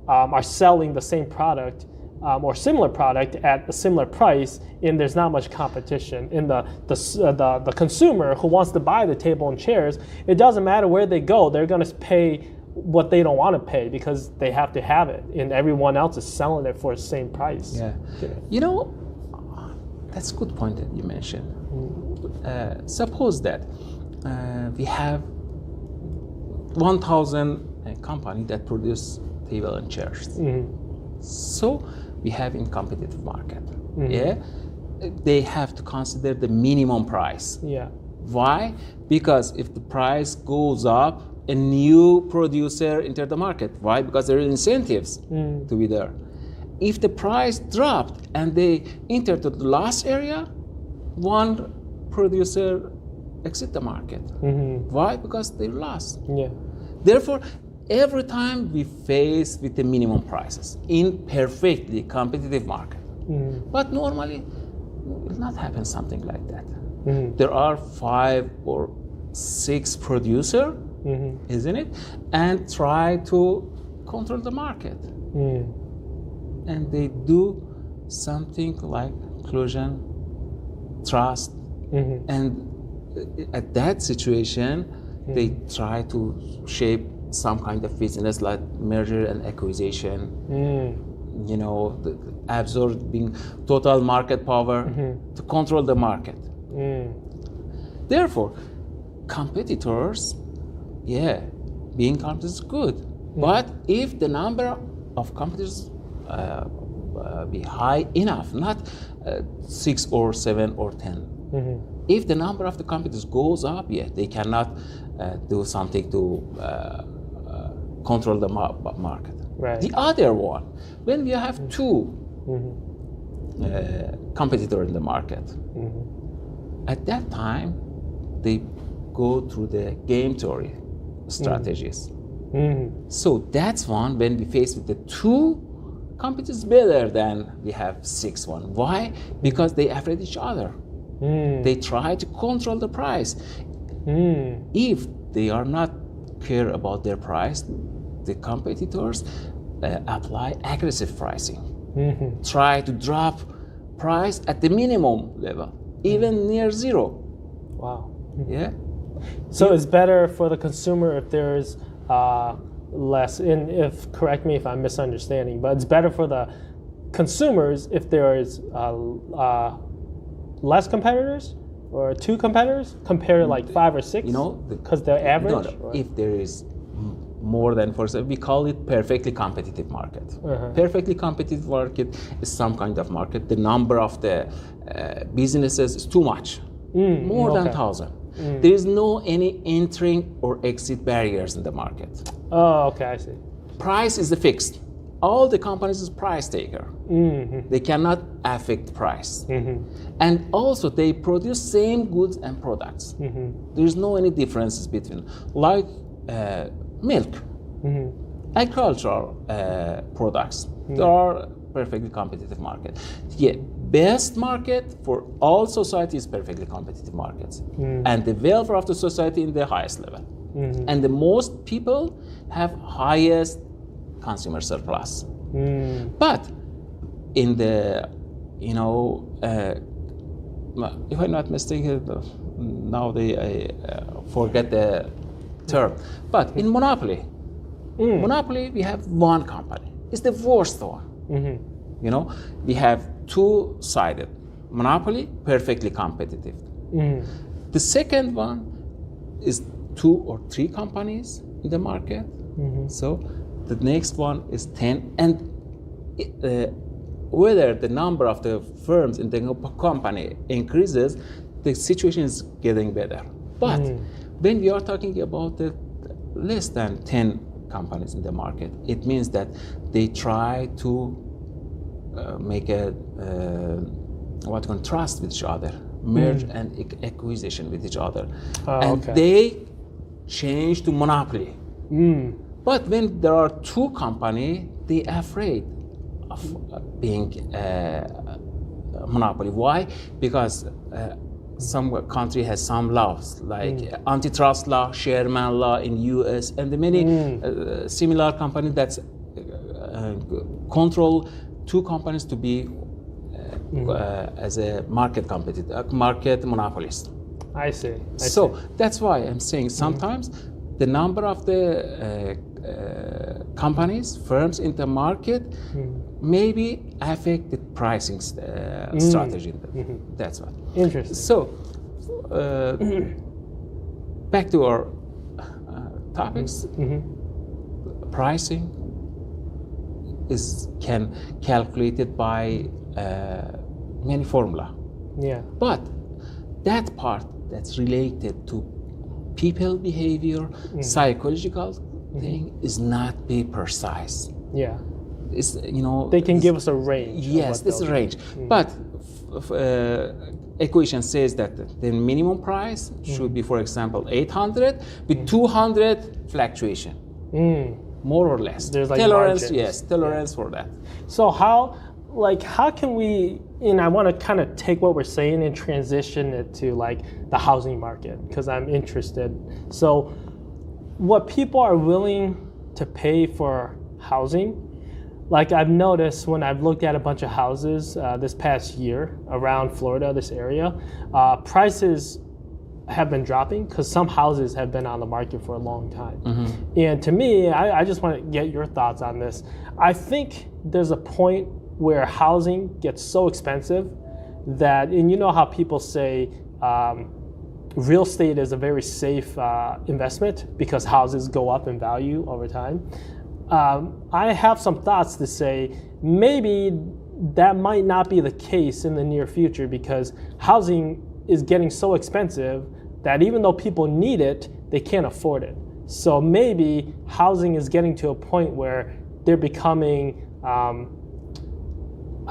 B: are selling the same product or similar product at a similar price, and there's not much competition. And the consumer who wants to buy the table and chairs, it doesn't matter where they go, they're going to pay what they don't want to pay because they have to have it, and everyone else is selling it for the same price.
C: Yeah. You know, that's a good point that you mentioned. Suppose that we have 1,000 company that produce table and chairs. So we have in competitive market. Yeah, they have to consider the minimum price.
B: Yeah.
C: Why? Because if the price goes up, a new producer enter the market. Why? Because there are incentives to be there. If the price dropped and they entered the loss area, one producer exit the market. Why? Because they lost.
B: Yeah.
C: Therefore, every time we face with the minimum prices in perfectly competitive market. But normally, it will not happen something like that. There are 5 or 6 producer, isn't it? And try to control the market. And they do something like inclusion, trust, and at that situation, they try to shape some kind of business like merger and acquisition. You know, absorbing total market power to control the market. Therefore, competitors, being competitors is good. But if the number of competitors be high enough, not 6 or 7 or 10. If the number of the competitors goes up, they cannot do something to control the market.
B: Right.
C: The other one, when we have 2 competitors in the market, at that time, they go through the game theory strategies. So that's one when we face with the 2 competitors better than we have 6 one. Why? Because they afraid each other. They try to control the price. If they are not care about their price, the competitors apply aggressive pricing. Try to drop price at the minimum level, even near 0.
B: Wow.
C: Yeah.
B: So it's better for the consumer if there's less, and if, correct me if I'm misunderstanding, but it's better for the consumers if there is less competitors or 2 competitors compared to like 5 or 6?
C: You know,
B: because they're average?
C: No. If there is more than, for example, we call it perfectly competitive market. Perfectly competitive market is some kind of market. The number of the businesses is too much, more than 1,000. There is no any entering or exit barriers in the market.
B: Oh, okay, I see.
C: Price is the fixed. All the companies is price taker. They cannot affect price. And also they produce same goods and products. There is no any differences between, like milk, agricultural products. They are perfectly competitive market. Best market for all society is perfectly competitive markets, and the welfare of the society in the highest level, and the most people have highest consumer surplus. But in the, if I'm not mistaken, now I forget the term, but in monopoly, we have one company. It's the worst one. We have 2-sided monopoly, perfectly competitive. The second one is 2 or 3 companies in the market. So the next one is 10, and whether the number of the firms in the company increases, the situation is getting better. But when we are talking about the less than 10 companies in the market, it means that they try to make a trust with each other, merge and acquisition with each other, and they change to monopoly. But when there are 2 companies, they are afraid of being monopoly. Why? Because some country has some laws like antitrust law, Sherman law in U.S., and the many similar companies that control 2 companies to be as a market monopolist.
B: I see.
C: So that's why I'm saying sometimes the number of the companies, firms in the market maybe affect the pricing strategy. That's what.
B: Interesting.
C: So back to our topics. Pricing can calculated by many formula.
B: Yeah.
C: But that part that's related to people behavior, psychological thing is not be precise.
B: Yeah.
C: It's,
B: They can give us a range.
C: Yes, this is a range. But equation says that the minimum price should be, for example, 800 with 200 fluctuation, more or less.
B: There's like
C: tolerance,
B: margins.
C: yes, tolerance for that.
B: So how can we, and I want to kind of take what we're saying and transition it to like the housing market, because I'm interested. So what people are willing to pay for housing, like I've noticed when I've looked at a bunch of houses this past year around Florida, this area, prices have been dropping because some houses have been on the market for a long time. And to me, I just want to get your thoughts on this. I think there's a point where housing gets so expensive that, and you know how people say real estate is a very safe investment because houses go up in value over time. I have some thoughts to say maybe that might not be the case in the near future because housing is getting so expensive that even though people need it, they can't afford it. So maybe housing is getting to a point where they're becoming, I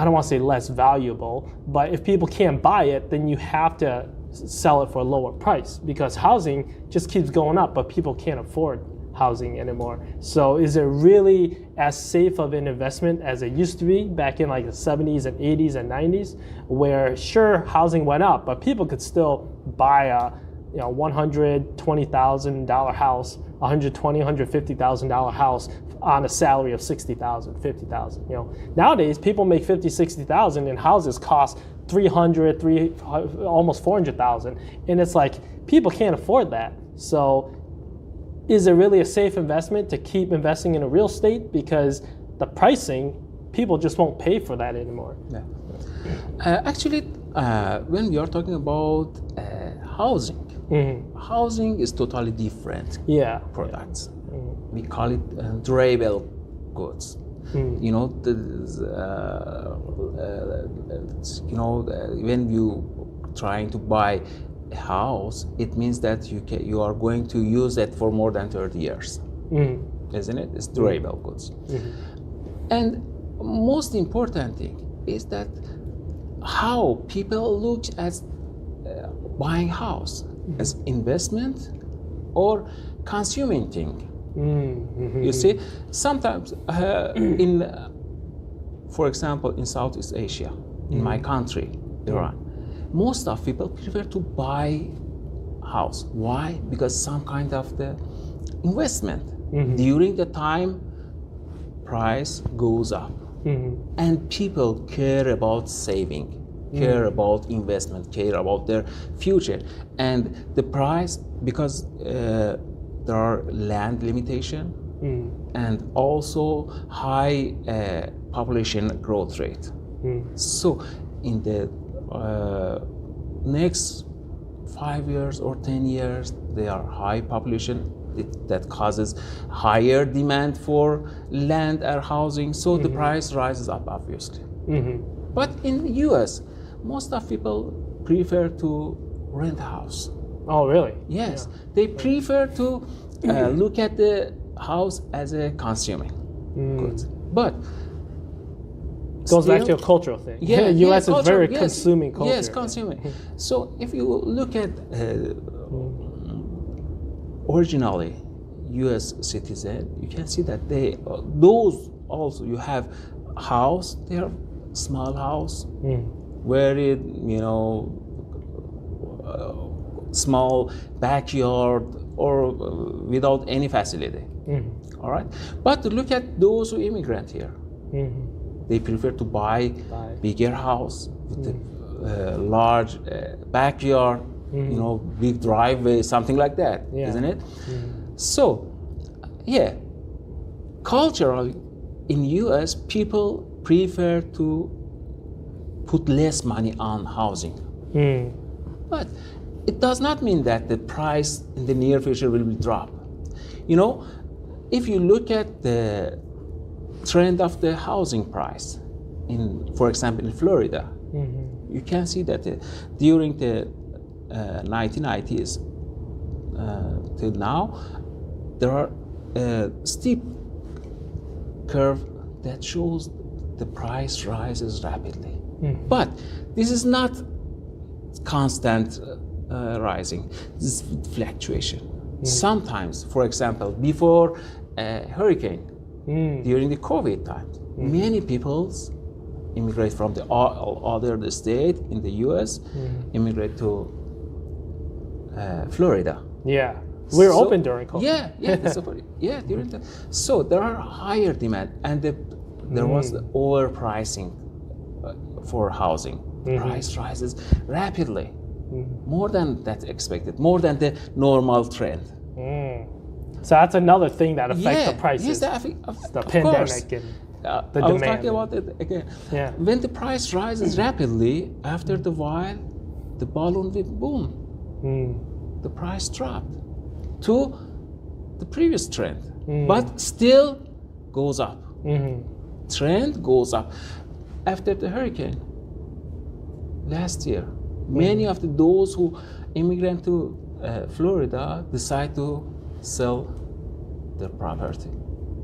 B: don't want to say less valuable, but if people can't buy it, then you have to sell it for a lower price because housing just keeps going up, but people can't afford housing anymore. So is it really as safe of an investment as it used to be back in like the 70s and 80s and 90s, where sure, housing went up, but people could still buy a $120,000 house, $120,000, $150,000 house on a salary of $60,000, $50,000. Nowadays people make $50,000, $60,000 and houses cost $300,000, almost $400,000, and it's like people can't afford that. So is it really a safe investment to keep investing in a real estate because the pricing, people just won't pay for that anymore?
C: Yeah. Actually, when we are talking about housing, housing is totally different products. We call it durable goods. When you trying to buy a house, it means that you are going to use it for more than 30 years, isn't it? It's durable goods. And most important thing is that how people look at buying house as investment or consuming thing. You see, sometimes for example, in Southeast Asia, in my country, Iran, most of people prefer to buy house. Why? Because some kind of the investment. During the time, price goes up. And people care about saving, care about investment, care about their future. And the price, because there are land limitation and also high population growth rate. So in the next 5 years or 10 years, there are high population that causes higher demand for land or housing, so the price rises up, obviously. But in the US, most of people prefer to rent a house.
B: Oh, really?
C: Yes, they prefer to look at the house as a consuming goods. But
B: goes back to a cultural thing.
C: Yeah,
B: US is very
C: yes,
B: consuming culture.
C: Yes, consuming. So if you look at originally U.S. citizen, you can see that those also, you have house, they are small house, very small backyard or without any facility. All right, but look at those who immigrant here. They prefer to buy bigger house with a large backyard, big driveway, something like that, isn't it? So, culturally, in US, people prefer to put less money on housing. But it does not mean that the price in the near future will drop. If you look at the trend of the housing price, for example, in Florida, you can see that during the 1990s till now, there are steep curve that shows the price rises rapidly. But this is not constant rising. This is fluctuation. Sometimes, for example, before a hurricane, during the COVID time, many people immigrate from the other state in the U.S., immigrate to Florida.
B: Yeah. We're open during COVID.
C: Yeah, during that. So there are higher demand, and there was the overpricing for housing. Price rises rapidly, more than that expected, more than the normal trend.
B: So that's another thing that affects the prices.
C: Yes,
B: the
C: of
B: pandemic
C: course.
B: and the
C: I was
B: demand.
C: talking about it again.
B: Yeah.
C: When the price rises rapidly, after the while, the balloon will boom. The price dropped to the previous trend, but still goes up. Trend goes up. After the hurricane last year, many of those who immigrate to Florida decide to sell their property.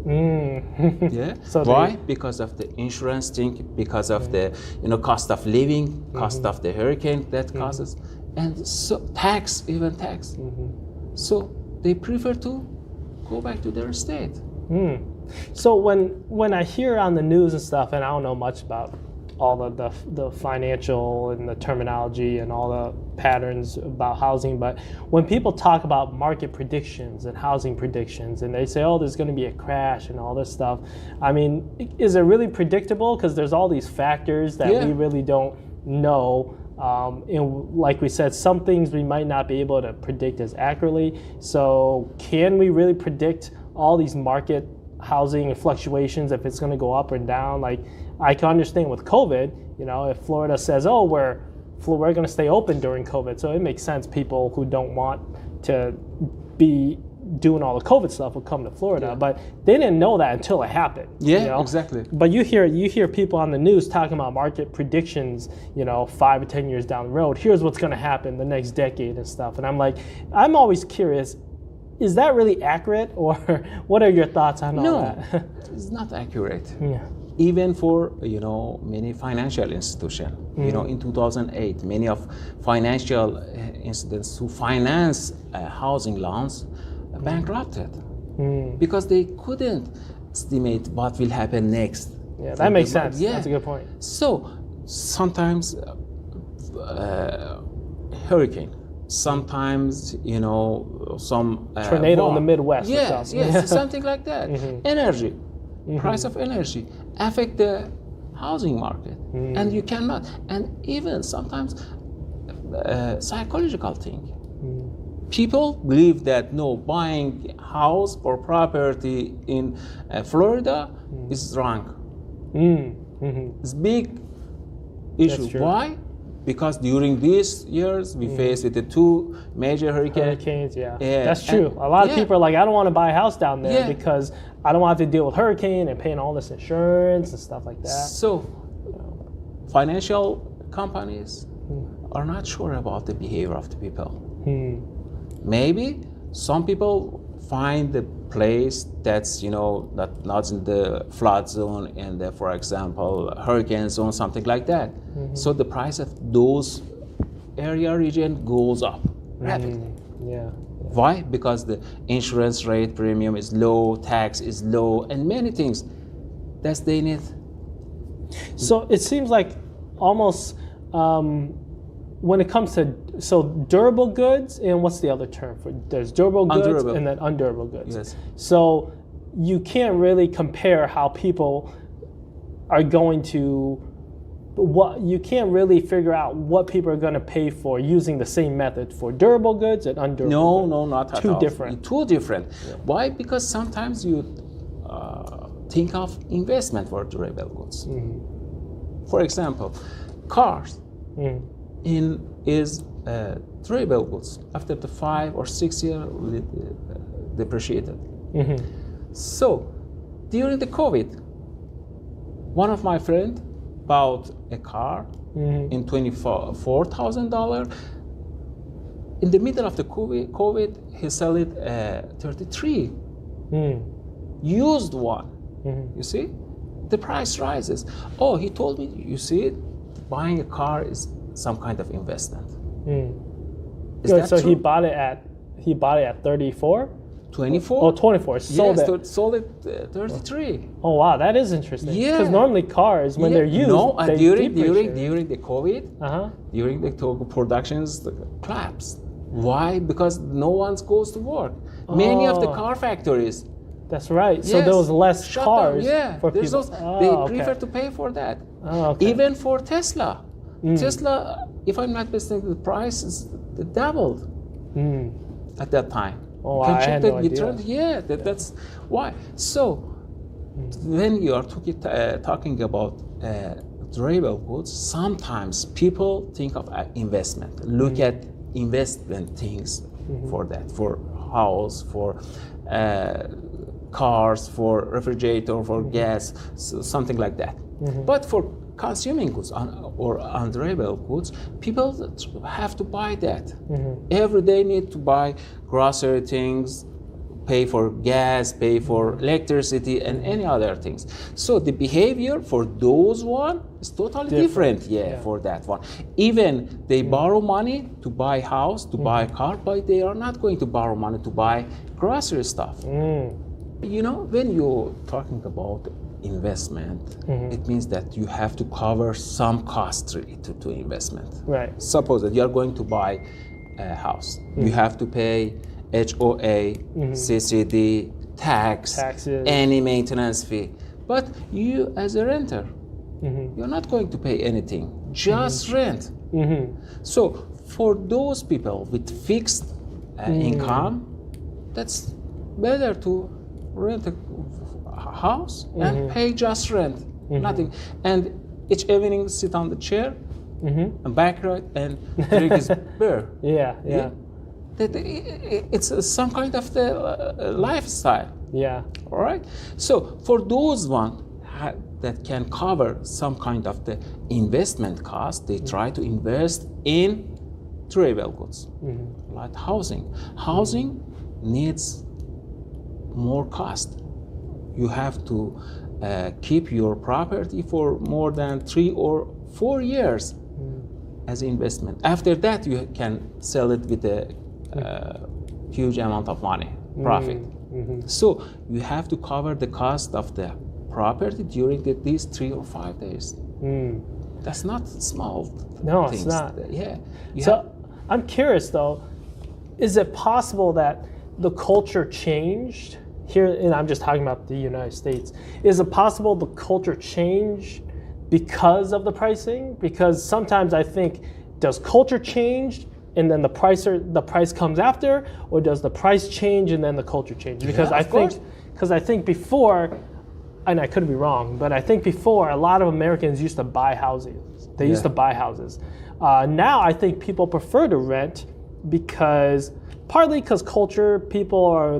C: Yeah.
B: So
C: why? Because of the insurance thing, because of the cost of living, cost of the hurricane that causes, and so tax. So they prefer to go back to their state.
B: So when I hear on the news and stuff, and I don't know much about all the financial and the terminology and all the patterns about housing, but when people talk about market predictions and housing predictions, and they say, oh, there's going to be a crash and all this stuff, I mean, is it really predictable? Because there's all these factors that we really don't know. And like we said, some things we might not be able to predict as accurately. So can we really predict all these market housing and fluctuations, if it's going to go up and down? Like, I can understand with COVID, if Florida says, oh, we're going to stay open during COVID, so it makes sense people who don't want to be doing all the COVID stuff will come to Florida, but they didn't know that until it happened.
C: Exactly.
B: But you hear people on the news talking about market predictions, 5 or 10 years down the road. Here's what's going to happen the next decade and stuff. And I'm like, I'm always curious, is that really accurate, or what are your thoughts on all that?
C: No, it's not accurate.
B: Yeah.
C: Even for many financial institutions. In 2008, many of financial institutions who finance housing loans bankrupted because they couldn't estimate what will happen next.
B: Yeah, that makes sense. That's a good point.
C: So sometimes hurricane, sometimes some
B: tornado
C: war.
B: in the Midwest.
C: Yes, something like that. Energy, price of energy affect the housing market, and you cannot. And even sometimes psychological thing. People believe that buying house or property in Florida is wrong. It's big issue. Why? Because during these years we faced with the 2 major
B: hurricanes. That's true. A lot of people are like, I don't want to buy a house down there because I don't want to have to deal with hurricane and paying all this insurance and stuff like that.
C: So financial companies are not sure about the behavior of the people. Maybe some people find the place that's not in the flood zone and the, for example, hurricane zone, something like that. So the price of those region goes up rapidly. Why? Because the insurance rate premium is low, tax is low, and many things that they need.
B: So it seems like almost when it comes to durable goods, and what's the other term for? There's durable goods and then undurable goods.
C: Yes.
B: So you can't really compare how people are going to. You can't really figure out what people are going to pay for using the same method for durable goods and undurable goods.
C: No, not at all. Two different. Why? Because sometimes you think of investment for durable goods. For example, cars is durable goods. After the 5 or 6 years, depreciated. So during the COVID, one of my friends bought a car in $24,000. In the middle of the COVID, he sold it 33. Used one. You see, the price rises. Oh, he told me, you see, buying a car is some kind of investment. Is that
B: so
C: true?
B: he bought it at 34?
C: 24?
B: Oh, 24. Sold
C: yes,
B: it.
C: sold it 33.
B: Oh wow, that is interesting.
C: Yeah.
B: Because normally cars, when they're used,
C: no,
B: they
C: during
B: depreciate.
C: the COVID, during the productions, the collapsed. Why? Because no one goes to work. Many of the car factories.
B: That's right. So there was less
C: shut
B: cars
C: down.
B: for
C: There's
B: people.
C: they prefer to pay for that. Even for Tesla. Tesla, if I'm not mistaken, the price is doubled at that time.
B: Oh,
C: Can
B: I
C: check
B: had
C: the
B: no idea.
C: return. That's why. So when you are talking about durable goods, sometimes people think of investment. Look at investment things for that, for house, for cars, for refrigerator, for gas, so something like that. But for consuming goods or undurable goods, people have to buy that. Every day need to buy grocery things, pay for gas, pay for electricity, and any other things. So the behavior for those one is totally different. For that one. Even they borrow money to buy house, to buy a car, but they are not going to borrow money to buy grocery stuff. You know, when you're talking about investment, it means that you have to cover some cost related to investment.
B: Right.
C: Suppose that you are going to buy a house. You have to pay HOA, CCD, taxes, any maintenance fee. But you, as a renter, you're not going to pay anything, just rent. So for those people with fixed income, that's better to rent a house and pay just rent, nothing. And each evening sit on the chair and back right and drink his beer. It's some kind of the lifestyle. All right. So for those one that can cover some kind of the investment cost, they try to invest in durable goods, like housing. Housing needs more cost. You have to keep your property for more than 3 or 4 years as investment. After that, you can sell it with a huge amount of money, profit. So you have to cover the cost of the property during these 3 or 5 days. That's not small.
B: No,
C: things.
B: it's not.
C: So
B: I'm curious though, is it possible that the culture changed here, and I'm just talking about the United States, is it possible the culture changed because of the pricing? Because sometimes I think, does culture change and then the price comes after, or does the price change and then the culture change? Because I think before, and I could be wrong, but I think before a lot of Americans used to buy houses. They used to buy houses. Now I think people prefer to rent partly because culture,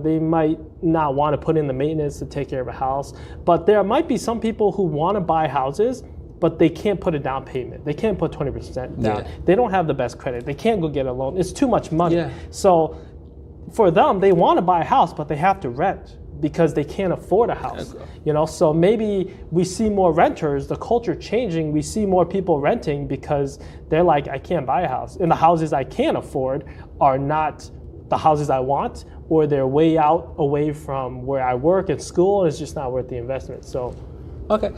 B: they might not want to put in the maintenance to take care of a house, but there might be some people who want to buy houses, but they can't put a down payment. They can't put 20% down. They don't have the best credit. They can't go get a loan. It's too much money. So for them, they want to buy a house, but they have to rent because they can't afford a house. So maybe we see more renters, the culture changing, we see more people renting because they're like, I can't buy a house. And the houses I can afford are not the houses I want, or they're way out away from where I work and school, and it's just not worth the investment. So,
C: okay,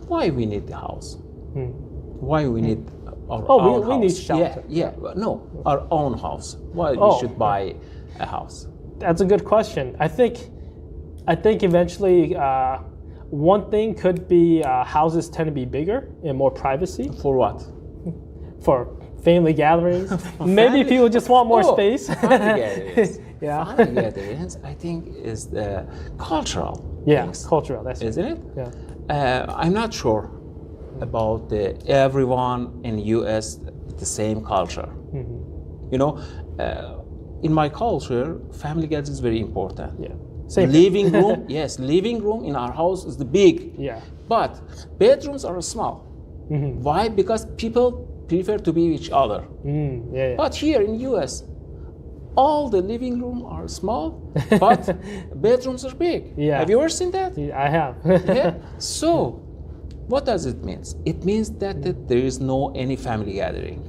C: why we need the house? Why we need our own house?
B: We need shelter.
C: No, our own house. Why we should buy a house?
B: That's a good question. I think eventually one thing could be houses tend to be bigger and more privacy.
C: For what?
B: For family gatherings. Maybe people just want more space.
C: Family gatherings. Family gatherings, I think, is the cultural. Things,
B: cultural. That's
C: isn't it?
B: Yeah.
C: I'm not sure about everyone in U.S. with the same culture. You know, in my culture, family gatherings is very important.
B: Same
C: living room, yes, living room in our house is the big.
B: Yeah.
C: But bedrooms are small. Why? Because people prefer to be with each other.
B: Yeah.
C: But here in US, all the living room are small, but bedrooms are big.
B: Yeah.
C: Have you ever seen that?
B: I have.
C: Yeah. So, what does it mean? It means that there is no any family gathering.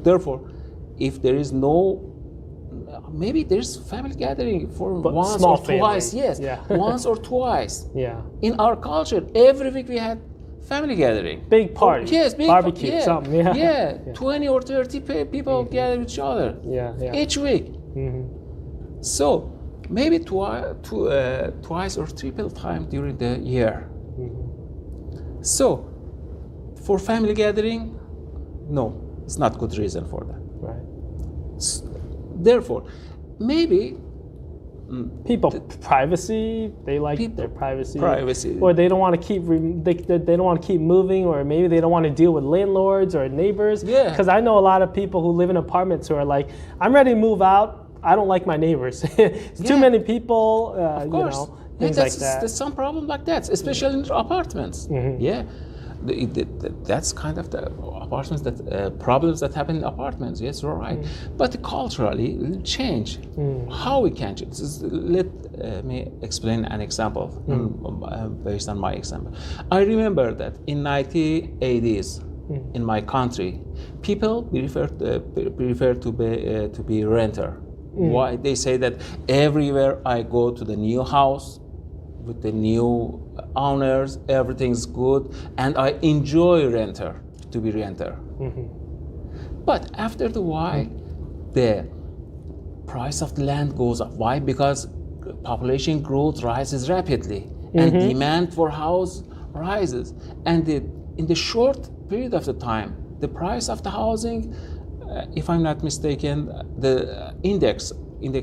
C: Therefore, if there is no, maybe there's family gathering for
B: But
C: once
B: small
C: or twice.
B: family.
C: Yes,
B: Yeah.
C: once or twice.
B: Yeah.
C: In our culture, every week we had family gathering.
B: Big party.
C: Yes, big
B: barbecue,
C: yeah.
B: something. Yeah.
C: Yeah, 20 or 30 people gather with each other
B: Yeah.
C: each week. So maybe twice or triple time during the year. So for family gathering, no, it's not good reason for that.
B: Right.
C: Therefore, maybe
B: People, privacy. They like
C: People,
B: their privacy.
C: privacy.
B: Or they don't want to keep. They don't want to keep moving, or maybe they don't want to deal with landlords or neighbors.
C: Yeah.
B: Because I know a lot of people who live in apartments who are like, I'm ready to move out. I don't like my neighbors. It's too
C: Yeah.
B: many people.
C: Of course.
B: You know, things like that.
C: There's some problem like that, especially in apartments. Yeah. That's kind of the apartments that problems that happen in apartments. Yes, you're right. But culturally, it'll change. How we can change? Let me explain an example based on my example. I remember that in 1980s in my country, people prefer to be renter. Why? They say that everywhere I go to the new house with the new owners, everything's good, and I enjoy to be renter. But after the while, the price of the land goes up. Why? Because population growth rises rapidly, and demand for house rises. And in the short period of the time, the price of the housing, if I'm not mistaken, the index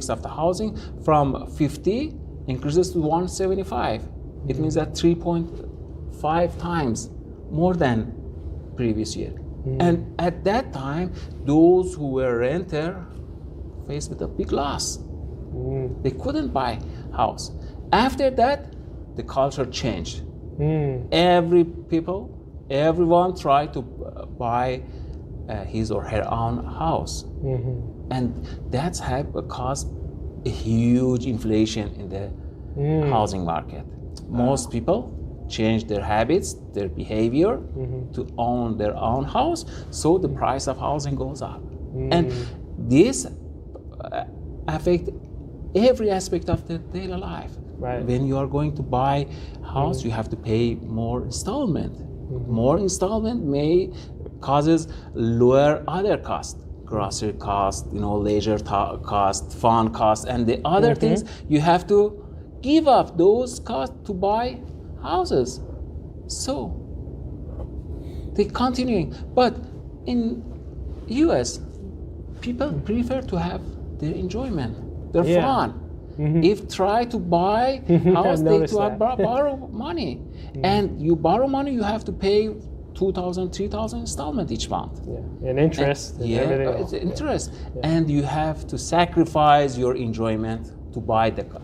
C: of the housing from 50 increases to 175. It means that 3.5 times more than previous year. And at that time, those who were renter faced with a big loss. They couldn't buy house. After that, the culture changed. Everyone tried to buy his or her own house. And that's caused a huge inflation in the housing market. Most people change their habits, their behavior to own their own house, so the price of housing goes up. And this affects every aspect of the daily life.
B: Right.
C: When you are going to buy house, you have to pay more installment. More installment may causes lower other costs. Grocery cost, leisure cost, fund cost, and the other things. You have to give up those costs to buy houses. So they continuing. But in US, people prefer to have their enjoyment, their fun. If try to buy house, they to borrow money, and you borrow money, you have to pay 2,000, 3,000 installment each month.
B: Yeah, and interest. And everything else.
C: It's interest. And you have to sacrifice your enjoyment to buy the car.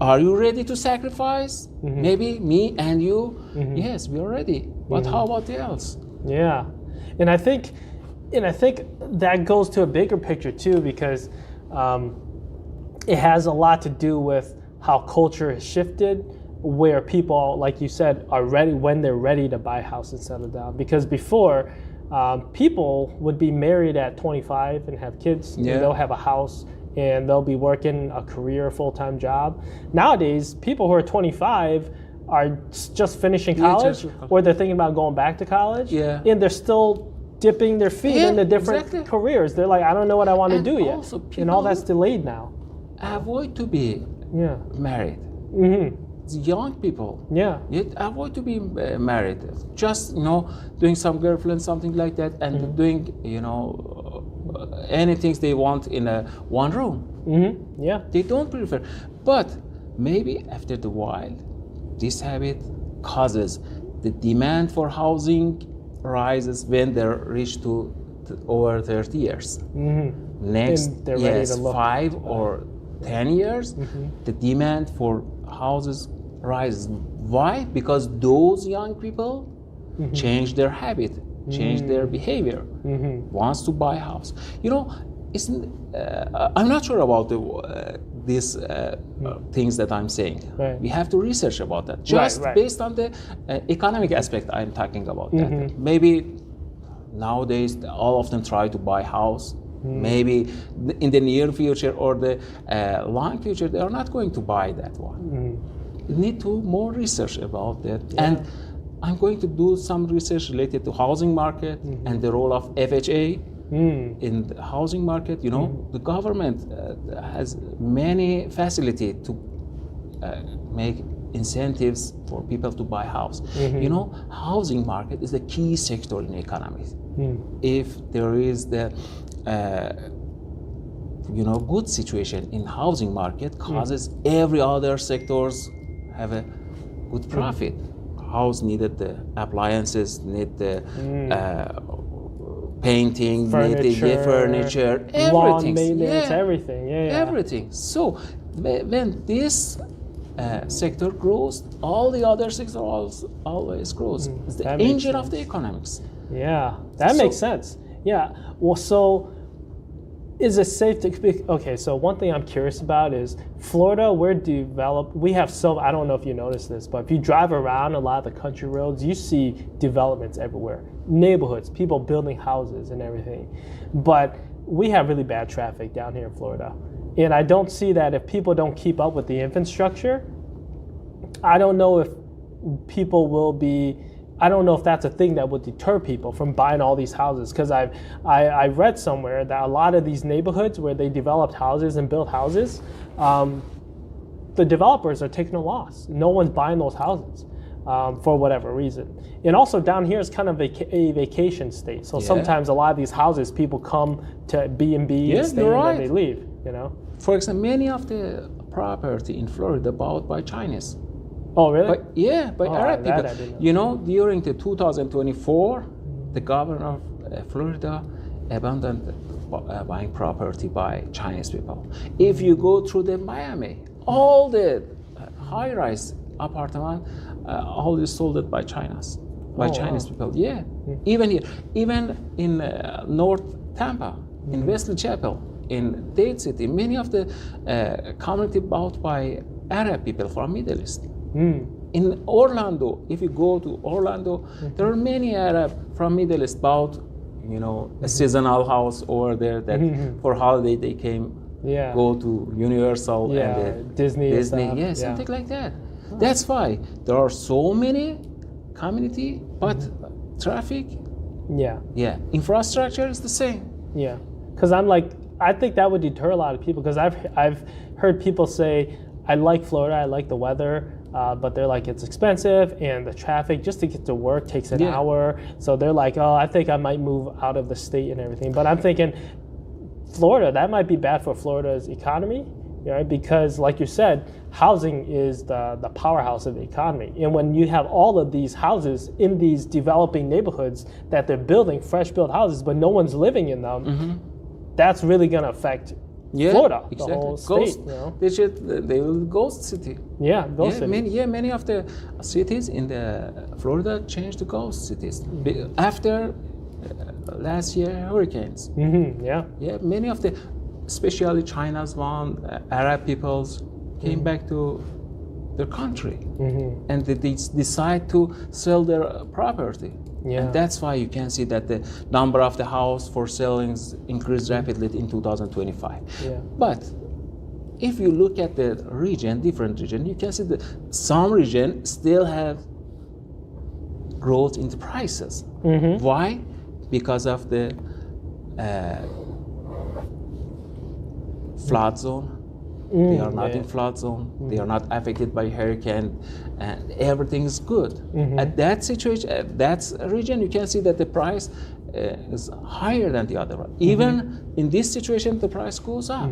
C: Are you ready to sacrifice? Maybe me and you. Yes, we are ready. But how about the else?
B: Yeah, and I think that goes to a bigger picture too, because it has a lot to do with how culture has shifted, where people, like you said, are ready when they're ready to buy a house and settle down. Because before, people would be married at 25 and have kids, and they'll have a house, and they'll be working a career, full-time job. Nowadays, people who are 25 are just finishing college, or they're thinking about going back to college, and they're still dipping their feet into different careers. They're like, I don't know what I want to do yet, and all that's delayed now.
C: Avoid to be married. Young people, avoid to be married. Just doing some girlfriend, something like that, and doing anything they want in one room. They don't prefer. But maybe after the while, this habit causes the demand for housing rises when they reach to over 30 years. Next,
B: they're ready to look.
C: 5 or 10 years, the demand for houses rises. Why? Because those young people change their habit, change their behavior, wants to buy a house. You know, I'm not sure about these things that I'm saying.
B: Right.
C: We have to research about that. Just based on the economic aspect, I'm talking about that. Maybe nowadays all of them try to buy a house. Maybe in the near future or the long future, they are not going to buy that one. You need to more research about that. And I'm going to do some research related to housing market and the role of FHA in the housing market. You know, the government has many facilities to make incentives for people to buy house. You know, housing market is the key sector in economy. If there is the good situation in housing market, causes every other sectors have a good profit. House needed the appliances, need the painting, furniture, everything,
B: lawn maintenance, everything.
C: Everything. So when this sector grows, all the other sectors always grows. It's the engine of the economics.
B: Yeah, that makes sense. Yeah. Well, so is it safe to speak? Okay, so one thing I'm curious about is Florida, we have I don't know if you noticed this, but if you drive around a lot of the country roads, you see developments everywhere, neighborhoods, people building houses and everything. But we have really bad traffic down here in Florida. And I don't see that if people don't keep up with the infrastructure. I don't know if I don't know if that's a thing that would deter people from buying all these houses, because I read somewhere that a lot of these neighborhoods where they developed houses and built houses, the developers are taking a loss. No one's buying those houses for whatever reason. And also down here is kind of a vacation state. So sometimes a lot of these houses, people come to B&B and stay and then they leave, you know?
C: For example, many of the property in Florida bought by Chinese.
B: Oh, really?
C: By Arab people. You know, during the 2024, the governor of Florida abandoned buying property by Chinese people. If you go through the Miami, all the high-rise apartment, all is sold by Chinese people. Yeah, even here, even in North Tampa, in Wesley Chapel, in Dade City, many of the community bought by Arab people from Middle East. In Orlando, if you go to Orlando, there are many Arab from Middle East bought, a seasonal house over there that for holiday they came, go to Universal and
B: Disney,
C: something like that. That's why there are so many community, but traffic, infrastructure is the same.
B: Yeah, because I think that would deter a lot of people, because I've heard people say, I like Florida, I like the weather, but they're like, it's expensive, and the traffic just to get to work takes an hour. So they're like, oh, I think I might move out of the state and everything. But I'm thinking, Florida, that might be bad for Florida's economy, right? Because like you said, housing is the powerhouse of the economy. And when you have all of these houses in these developing neighborhoods that they're building, fresh built houses, but no one's living in them, that's really going to affect Florida, the whole state.
C: They will ghost city.
B: City.
C: Many of the cities in the Florida changed to ghost cities after last year hurricanes. Many of the, especially China's one, Arab peoples came back to their country, and they decide to sell their property. And that's why you can see that the number of the house for sellings increased rapidly in 2025. But if you look at the different region, you can see that some region still have growth in the prices. Why? Because of the flood zone. They are not in flood zone. They are not affected by hurricane, and everything is good. At that situation, at that region, you can see that the price is higher than the other one. Even in this situation, the price goes up.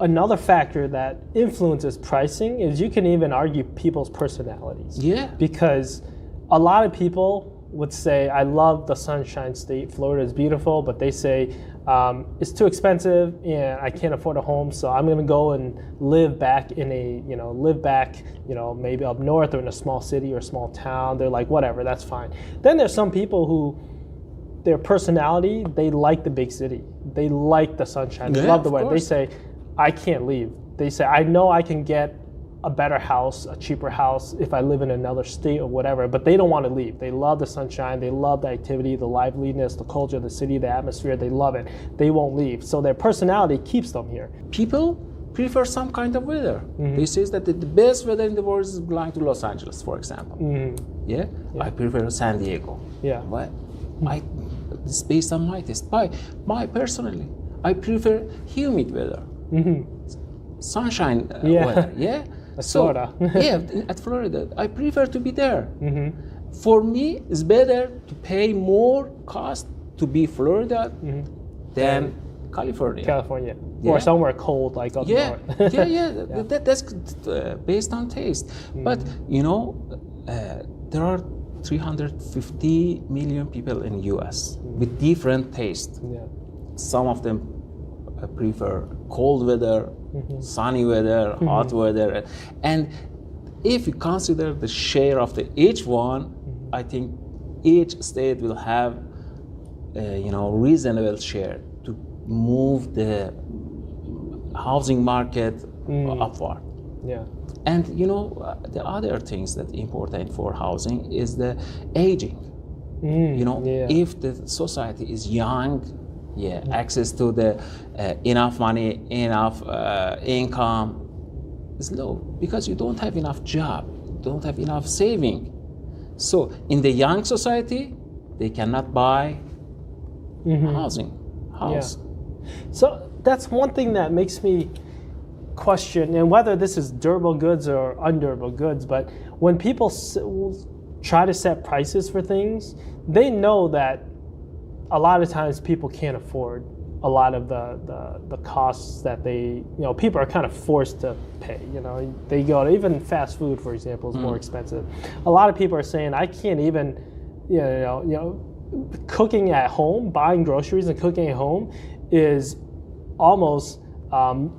B: Another factor that influences pricing is you can even argue people's personalities. Because a lot of people would say, I love the Sunshine State, Florida is beautiful, but they say, it's too expensive and I can't afford a home, so I'm gonna go and live back in maybe up north or in a small city or a small town. They're like, whatever, that's fine. Then there's some people who, their personality, they like the big city. They like the sunshine. They love the weather. They say, I can't leave. They say, I know I can get a better house, a cheaper house if I live in another state or whatever, but they don't want to leave. They love the sunshine, they love the activity, the liveliness, the culture of the city, the atmosphere, they love it. They won't leave. So their personality keeps them here.
C: People prefer some kind of weather. They say that the best weather in the world is belong to Los Angeles, for example. Yeah? I prefer San Diego.
B: Yeah.
C: What? It's based on my taste. Personally, I prefer humid weather. Sunshine weather. Yeah?
B: Florida.
C: At Florida. I prefer to be there. For me, it's better to pay more cost to be Florida than California.
B: Or somewhere cold like up north.
C: That's based on taste. But there are 350 million people in U.S. with different tastes. Some of them prefer cold weather, sunny weather, hot weather, and if you consider the share of each one, I think each state will have reasonable share to move the housing market upward. And the other things that important for housing is the aging. If the society is young, access to the enough money, enough income is low because you don't have enough job, don't have enough saving. So in the young society, they cannot buy house.
B: So that's one thing that makes me question, and whether this is durable goods or undurable goods, but when people try to set prices for things, they know that a lot of times people can't afford a lot of the costs that people are kind of forced to pay. They go to, even fast food, for example, is more expensive. A lot of people are saying, I can't even, cooking at home, buying groceries and cooking at home is almost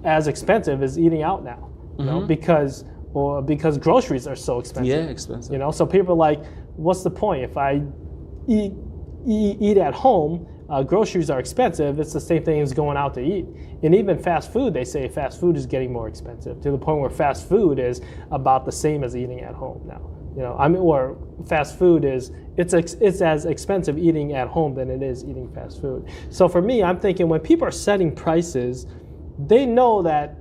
B: as expensive as eating out now, because groceries are so expensive.
C: Yeah, expensive.
B: So people are like, what's the point if I eat at home? Groceries are expensive. It's the same thing as going out to eat. And even fast food, they say fast food is getting more expensive to the point where fast food is about the same as eating at home now. Or fast food it's as expensive eating at home than it is eating fast food. So for me, I'm thinking when people are setting prices, they know that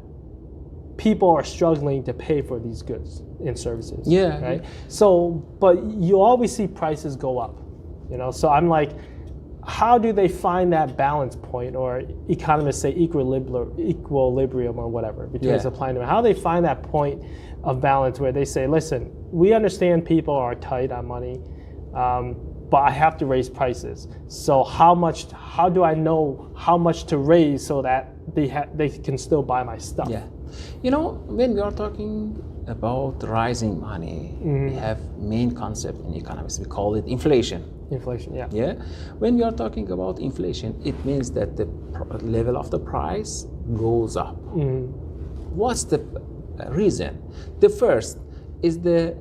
B: people are struggling to pay for these goods and services. Right. So, but you always see prices go up. So I'm like, how do they find that balance point, or economists say equilibrium or whatever between supply and demand? How do they find that point of balance where they say, listen, we understand people are tight on money, but I have to raise prices. So how do I know how much to raise so that they can still buy my stuff?
C: When we are talking about rising money, we have main concept in economics. We call it inflation.
B: Inflation,
C: When we are talking about inflation, it means that the level of the price goes up. What's the reason? The first is the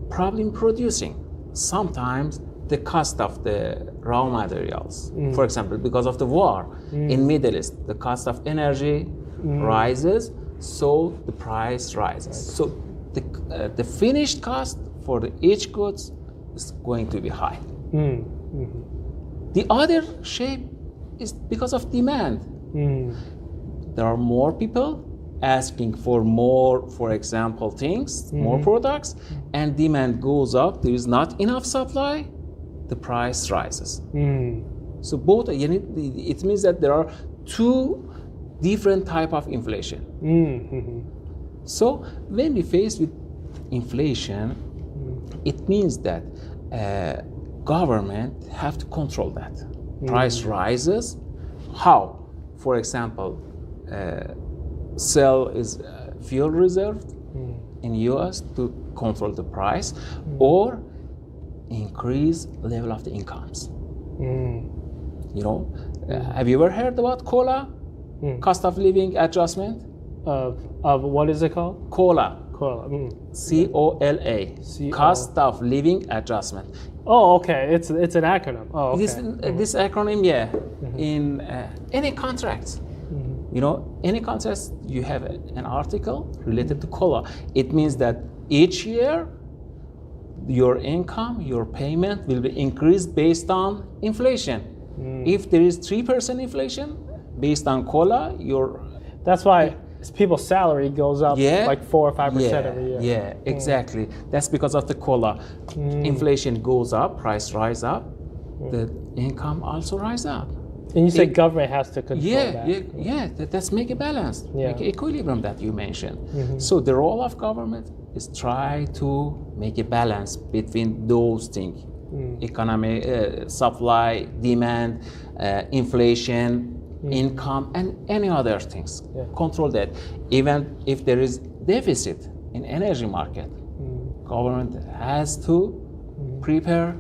C: problem producing. Sometimes the cost of the raw materials, for example, because of the war in Middle East, the cost of energy rises, so the price rises. So the finished cost for each goods is going to be high. The other shape is because of demand. There are more people asking for more, for example, things, more products, and demand goes up. There is not enough supply, the price rises. So both, it means that there are two different type of inflation. So when we face with inflation, it means that government have to control that. Price rises. How? For example, sell is fuel reserved in US to control the price, or increase level of the incomes. You know, have you ever heard about COLA? Cost of living adjustment?
B: Of what is it called?
C: COLA.
B: Cola.
C: COLA. Cost of living adjustment.
B: Oh, okay. It's an acronym. Oh, okay.
C: This acronym, yeah, in any contracts. You know, any contracts, you have an article related to COLA. It means that each year, your income, your payment will be increased based on inflation. If there is 3% inflation, based on COLA,
B: That's why people's salary goes up like 4 or 5% every year.
C: Yeah, exactly. That's because of the COLA. Inflation goes up, price rise up, the income also rise up.
B: And you said government has to control that.
C: That's make a balance, make equilibrium that you mentioned. So the role of government is try to make a balance between those things, economy, supply, demand, inflation, income, and any other things. Control that. Even if there is deficit in energy market, government has to prepare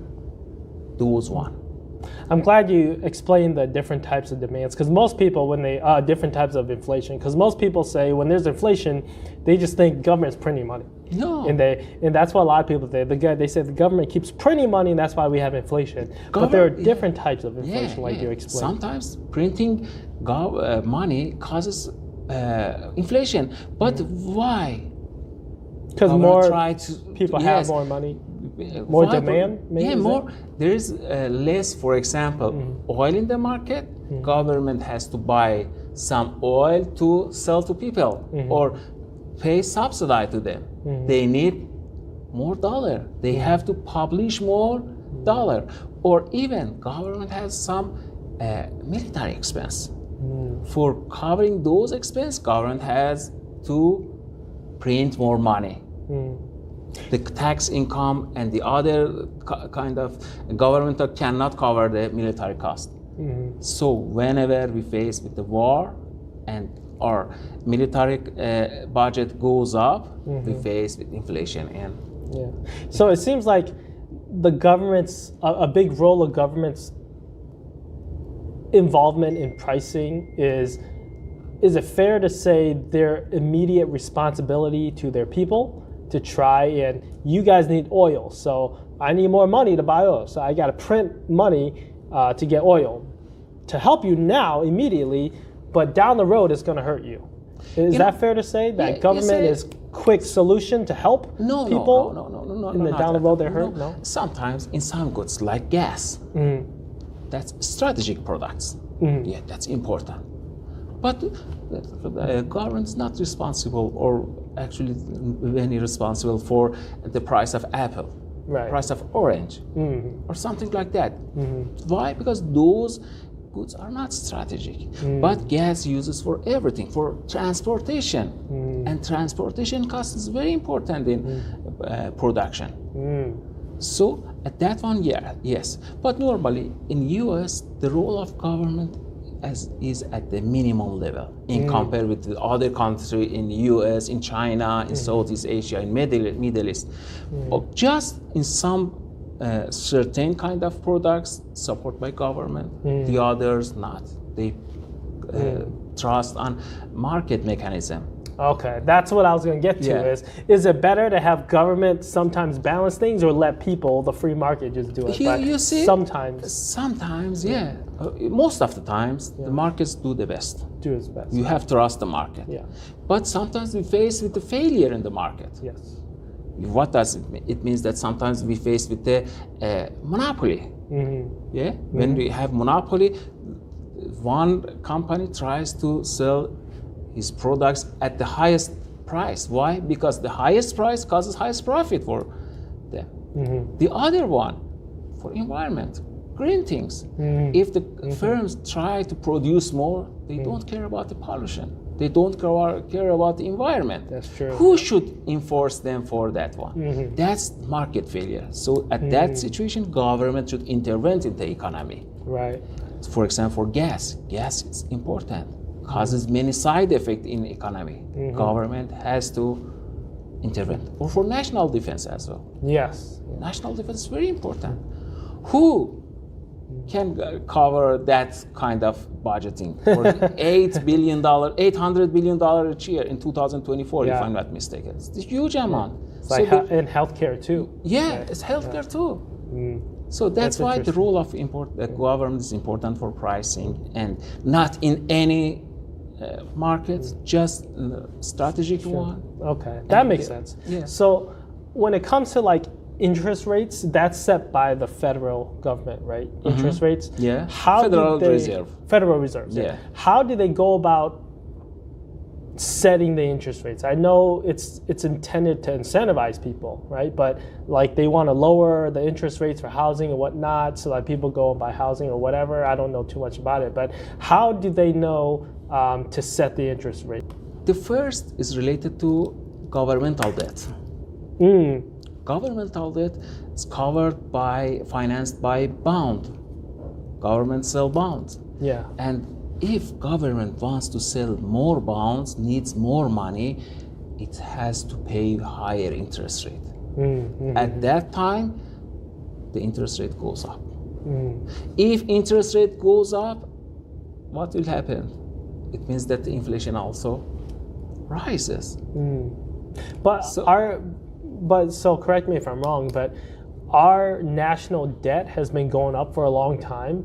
C: those one.
B: I'm glad you explained the different types of demands, because most people, when they different types of inflation, because most people say when there's inflation, they just think government's printing money.
C: No.
B: And that's what a lot of people say. They say the government keeps printing money, and that's why we have inflation. But there are different types of inflation, like you explained.
C: Sometimes printing money causes inflation, but why?
B: Because more people have more money. More demand?
C: Maybe more. There is less, for example, oil in the market. Government has to buy some oil to sell to people or pay subsidy to them. They need more dollar. They have to publish more dollar. Or even government has some military expense. For covering those expenses, government has to print more money. The tax income and the other kind of government cannot cover the military cost. So whenever we face with the war and our military budget goes up, we face with inflation. And
B: so it seems like the government's a big role of government's involvement in pricing is it fair to say their immediate responsibility to their people to try, and you guys need oil, so I need more money to buy oil, so I got to print money to get oil to help you now immediately, but down the road it's going to hurt you. Is that fair to say that government is quick solution to help people? No. Down the road they're hurt. No.
C: Sometimes in some goods like gas, that's strategic products. Yeah, that's important. But the government's not responsible, or actually any responsible for the price of apple, price of orange, or something like that. Why? Because those goods are not strategic. But gas uses for everything, for transportation, and transportation cost is very important in production. So at that one, yes. But normally in US, the role of government is at the minimum level in compared with the other countries in the US, in China, in Southeast Asia, in Middle East. Just in some certain kind of products supported by government, the others not. They trust on market mechanism.
B: Okay, that's what I was going to get to. Is it better to have government sometimes balance things, or let people, the free market, just do it?
C: You see,
B: sometimes,
C: yeah. Most of the times, the markets do the best.
B: Do its best.
C: You have to trust the market. But sometimes we face with the failure in the market. What does it mean? It means that sometimes we face with the monopoly. When we have monopoly, one company tries to sell his products at the highest price. Why? Because the highest price causes highest profit for them. The other one, for environment, green things. If the firms try to produce more, they don't care about the pollution. They don't care about the environment.
B: That's true.
C: Who should enforce them for that one? That's market failure. So at that situation, government should intervene in the economy.
B: Right.
C: For example, for gas is important. Causes many side effects in economy. Government has to intervene. Or for national defense as well.
B: Yes.
C: National defense is very important. Who can cover that kind of budgeting for $800 billion each year in 2024, if I'm not mistaken. It's a huge amount.
B: It's like in healthcare too.
C: Yeah, it's healthcare too. So that's why the role of the government is important for pricing, and not in any markets, just strategic one.
B: Okay, that makes sense.
C: Yeah.
B: So when it comes to like interest rates, that's set by the federal government, right? Interest rates.
C: Yeah.
B: How
C: Federal
B: do they,
C: Reserve.
B: Federal Reserve.
C: Yeah.
B: How do they go about setting the interest rates? I know it's intended to incentivize people, right? But like they want to lower the interest rates for housing and whatnot, so that people go and buy housing or whatever. I don't know too much about it, but how do they know to set the interest rate?
C: The first is related to governmental debt. Governmental debt is financed by bond. Government sell bonds.
B: Yeah.
C: And if government wants to sell more bonds, needs more money, it has to pay higher interest rate. At that time, the interest rate goes up. If interest rate goes up, what will happen? It means that the inflation also rises.
B: But so correct me if I'm wrong, but our national debt has been going up for a long time,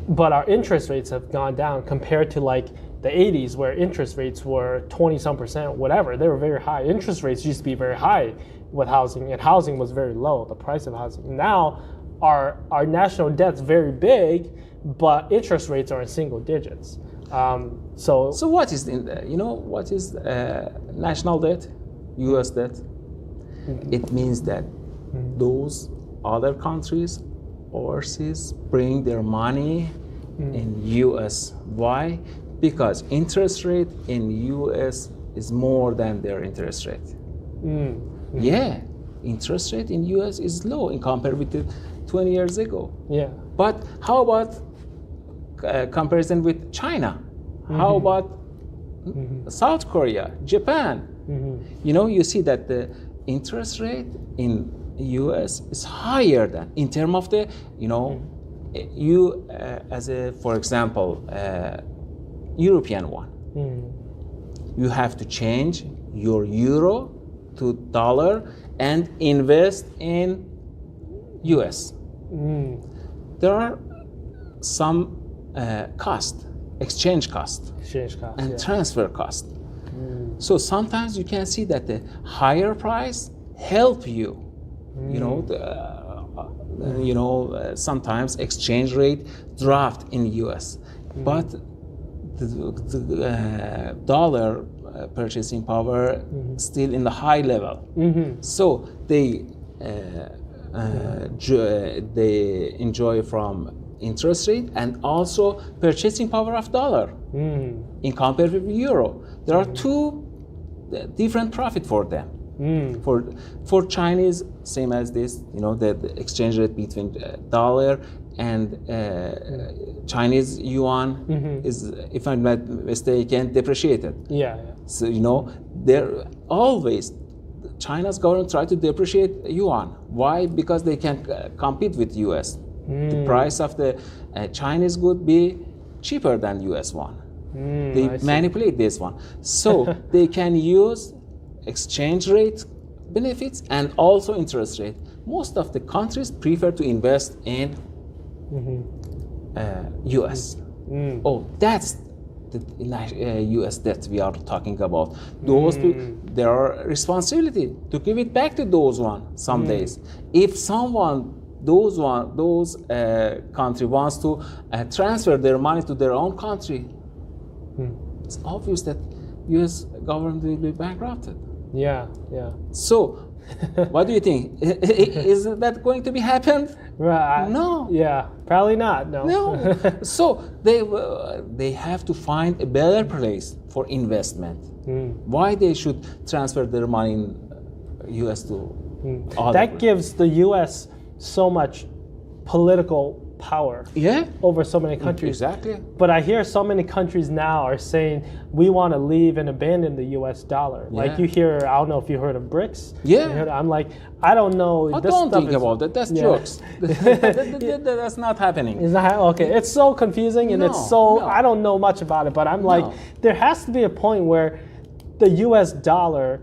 B: but our interest rates have gone down compared to like the 80s, where interest rates were 20-some%, whatever. They were very high. Interest rates used to be very high with housing, and housing was very low, the price of housing. Now our national debt's very big, but interest rates are in single digits. So
C: what is what is national debt, U.S. debt? It means that those other countries overseas bring their money in U.S. Why? Because interest rate in U.S. is more than their interest rate. Yeah, interest rate in U.S. is low in compared with 20 years ago.
B: Yeah.
C: But how about comparison with China? How about South Korea, Japan? You see that the interest rate in U.S. is higher than in terms of the for example European one. You have to change your euro to dollar and invest in U.S. There are some exchange cost and transfer cost. So sometimes you can see that the higher price help you. Sometimes exchange rate dropped in U.S. But the dollar purchasing power still in the high level. So they enjoy from interest rate and also purchasing power of dollar in compared with euro. There are two different profit for them. For Chinese, same as this, the exchange rate between dollar and Chinese yuan is, if I'm not mistaken, depreciated.
B: Yeah.
C: So they're always China's government try to depreciate yuan. Why? Because they can compete with US. The price of the Chinese good be cheaper than US one. They manipulate this one. So they can use exchange rate benefits and also interest rate. Most of the countries prefer to invest in US. Oh, that's the US debt we are talking about. Those there are responsibility to give it back to those one some days. If someone those country wants to transfer their money to their own country, it's obvious that U.S. government will be bankrupted.
B: Yeah.
C: So, what do you think? Is that going to be happened?
B: Right.
C: No.
B: Yeah, probably not.
C: No. So they have to find a better place for investment. Why they should transfer their money in U.S. to other
B: that gives the U.S. so much political power
C: Yeah.
B: over so many countries.
C: Exactly.
B: But I hear so many countries now are saying we want to leave and abandon the U.S. dollar. Like
C: Yeah.
B: you hear, I don't know if you heard of BRICS.
C: Yeah.
B: I'm like, I don't know.
C: I
B: this
C: don't
B: stuff
C: think
B: is-
C: about that. That's
B: Yeah.
C: jokes. That's not happening.
B: Is that okay? It's so confusing and it's so
C: No.
B: I don't know much about it, but I'm like,
C: No.
B: there has to be a point where the U.S. dollar,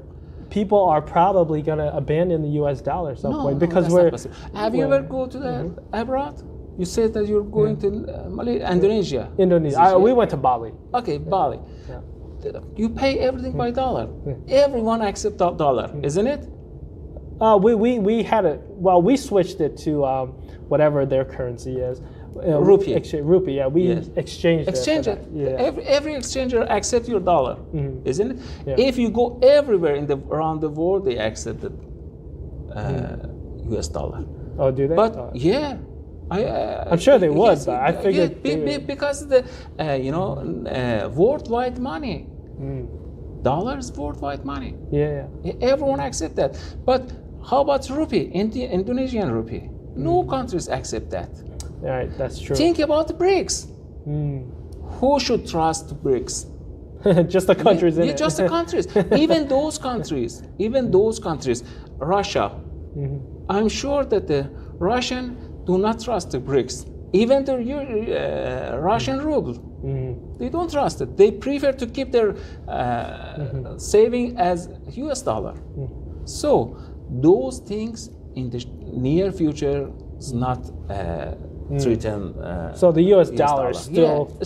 B: people are probably going to abandon the U.S. dollar at some point because
C: that's
B: we're.
C: not possible. Have you ever go to the abroad? You said that you're going to Indonesia.
B: Indonesia. We went to Bali.
C: Okay, Bali.
B: Yeah.
C: You pay everything by dollar. Everyone accepts dollar, isn't it?
B: We had it. Well, we switched it to whatever their currency is.
C: Rupee.
B: Rupee. Yeah, we
C: Yes.
B: exchanged
C: Exchange
B: it.
C: it.
B: For that. Yeah.
C: Every exchanger accepts your dollar, isn't it?
B: Yeah.
C: If you go everywhere around the world, they accept the U.S. dollar.
B: Oh, do they?
C: But yeah,
B: I'm sure they would, but I figured they would.
C: because the worldwide money, dollars worldwide money.
B: Yeah.
C: Everyone accept that. But how about rupee? Indonesian rupee? No countries accept that.
B: All right, that's true.
C: Think about the BRICS. Who should trust BRICS?
B: Just the countries in
C: Yeah,
B: it.
C: just the countries. even those countries, Russia. I'm sure that the Russian do not trust the BRICS. Even the Russian ruble, they don't trust it. They prefer to keep their saving as US dollar. So those things in the near future is not threaten.
B: So the U.S. dollar is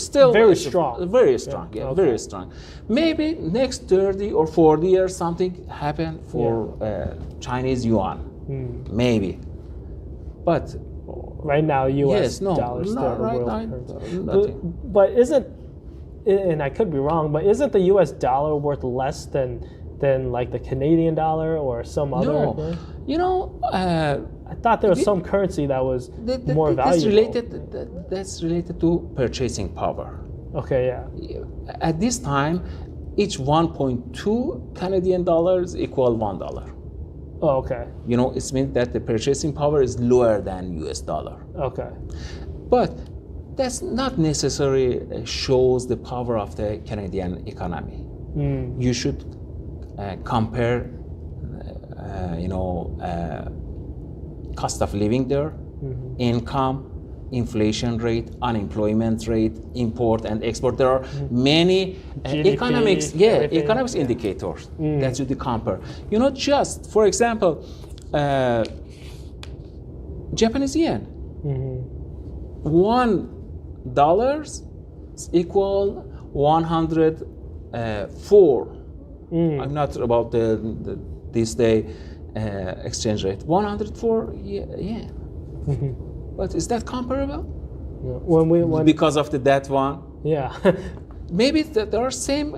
B: still very strong.
C: Very strong,
B: Yeah,
C: yeah,
B: okay.
C: very strong. Maybe next 30 or 40 years something happen for Chinese yuan. Maybe. But
B: Right now, U.S.
C: yes, no,
B: dollar is still
C: not
B: the
C: right
B: world
C: now.
B: currency.
C: Nothing.
B: But isn't, and I could be wrong, but isn't the U.S. dollar worth less than like the Canadian dollar or some other?
C: No, you know,
B: I thought there was some currency that was more
C: that's
B: valuable.
C: That's related to purchasing power.
B: Okay, yeah.
C: At this time, each 1.2 Canadian dollars equal $1.
B: Oh, okay.
C: You know, it means that the purchasing power is lower than US dollar.
B: Okay.
C: But that's not necessarily shows the power of the Canadian economy. You should compare, cost of living there, income, inflation rate, unemployment rate, import and export. There are many
B: GDP,
C: economics
B: everything.
C: indicators that you compare. You know, just for example, Japanese yen. $1 is equal 104. I'm not about this day exchange rate. 104 yen. But is that comparable?
B: When
C: Because of that one?
B: yeah.
C: Maybe there are same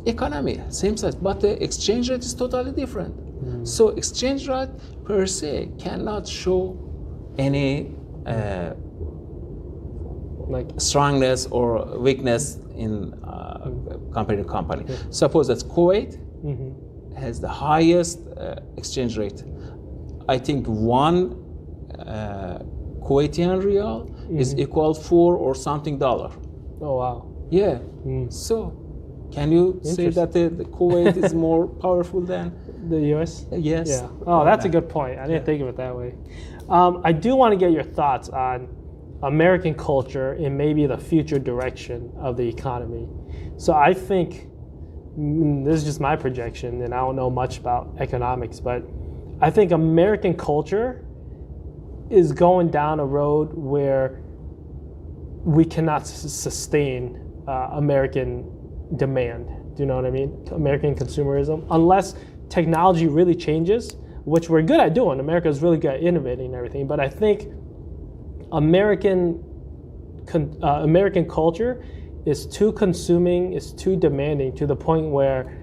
C: economy, same size, but the exchange rate is totally different. So exchange rate per se cannot show any
B: like
C: strongness or weakness in compared to company. Suppose that Kuwait has the highest exchange rate. I think one Kuwaitian rial is equal 4 or something dollar.
B: oh wow.
C: Yeah. So can you say that the Kuwait is more powerful than
B: The U.S.
C: yes?
B: Yeah. Oh, that's a good point. I didn't think of it that way. I do want to get your thoughts on American culture and maybe the future direction of the economy. So I think this is just my projection, and I don't know much about economics, but I think American culture is going down a road where we cannot sustain American demand. Do you know what I mean? American consumerism, unless technology really changes, which we're good at doing. America is really good at innovating and everything, but I think American culture is too consuming, is too demanding to the point where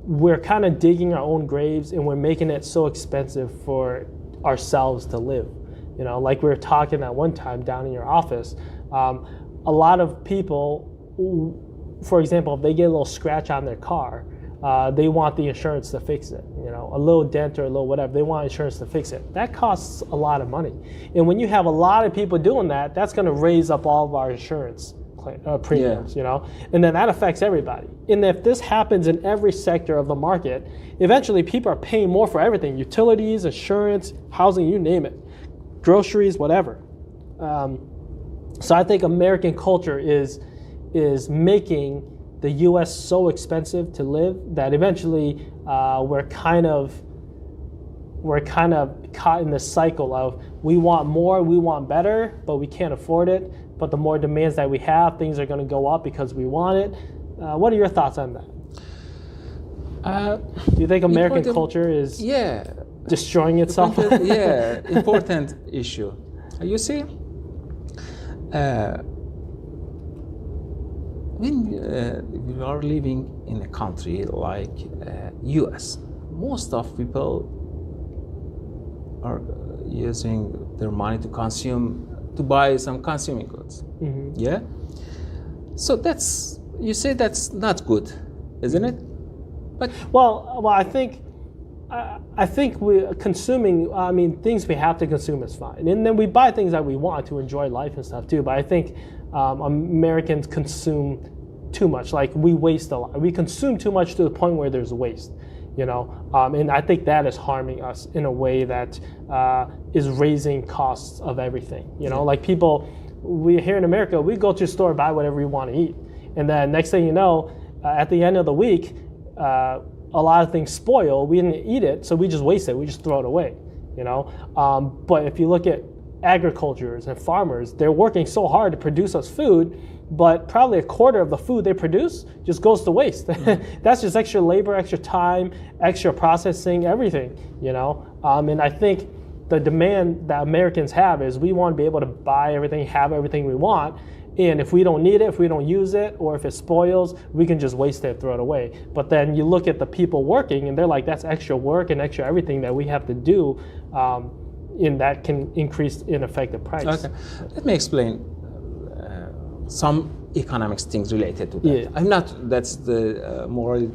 B: we're kind of digging our own graves and we're making it so expensive for ourselves to live. You know, like we were talking at one time down in your office, a lot of people, for example, if they get a little scratch on their car, they want the insurance to fix it. You know, a little dent or a little whatever, they want insurance to fix it. That costs a lot of money. And when you have a lot of people doing that, that's going to raise up all of our insurance premiums, you know, and then that affects everybody. And if this happens in every sector of the market, eventually people are paying more for everything: utilities, insurance, housing, you name it, groceries, whatever. So I think American culture is making the U.S. so expensive to live that eventually we're kind of caught in this cycle of we want more, we want better, but we can't afford it. But the more demands that we have, things are going to go up because we want it. What are your thoughts on that? Do you think American culture is destroying itself?
C: Important issue. You see, when we are living in a country like U.S., most of people are using their money to buy some consuming goods.
B: Mm-hmm.
C: Yeah. So you say that's not good, isn't it? But
B: well, I think we consuming. I mean, things we have to consume is fine, and then we buy things that we want to enjoy life and stuff too. But I think Americans consume too much. Like, we waste a lot. We consume too much to the point where there's waste. You know, and I think that is harming us in a way that is raising costs of everything. You know, like we here in America, we go to a store, buy whatever we want to eat, and then next thing you know, at the end of the week, a lot of things spoil. We didn't eat it, so we just waste it. We just throw it away. You know, but if you look at agricultures and farmers, they're working so hard to produce us food, but probably a quarter of the food they produce just goes to waste. That's just extra labor, extra time, extra processing, everything, you know? And I think the demand that Americans have is we want to be able to buy everything, have everything we want, and if we don't need it, if we don't use it, or if it spoils, we can just waste it, throw it away. But then you look at the people working, and they're like, that's extra work and extra everything that we have to do, and that can increase in effective price.
C: Okay, let me explain some economics things related to that.
B: Yeah.
C: I'm not, that's the moral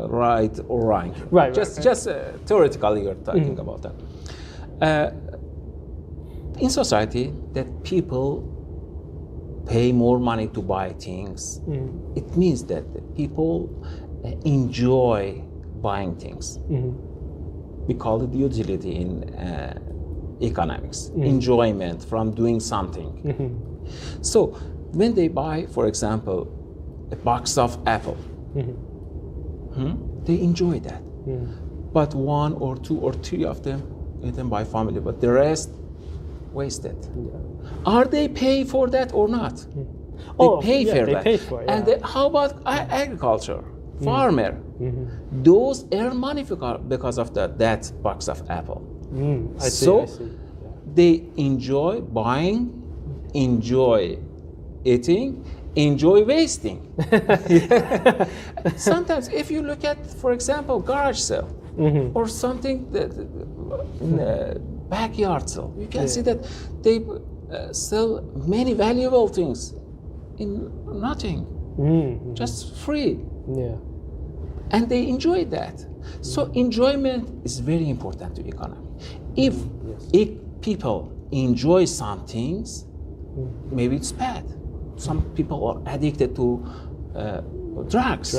C: right or wrong.
B: Right.
C: Just theoretically you're talking about that. In society, that people pay more money to buy things, it means that people enjoy buying things. We call it utility in economics, enjoyment from doing something. So when they buy, for example, a box of apple, they enjoy that. But one or two or three of them eaten by family, but the rest wasted. Are they pay for that or not? They pay for that.
B: Pay for it,
C: And how about agriculture? Farmer, those earn money because of that box of apple.
B: I see.
C: They enjoy buying, enjoy eating, enjoy wasting. Sometimes if you look at, for example, garage sale or something that in a backyard sale, you can see that they sell many valuable things in nothing, just free. And they enjoy that. So enjoyment is very important to economy. If people enjoy some things, maybe it's bad. Some people are addicted to drugs,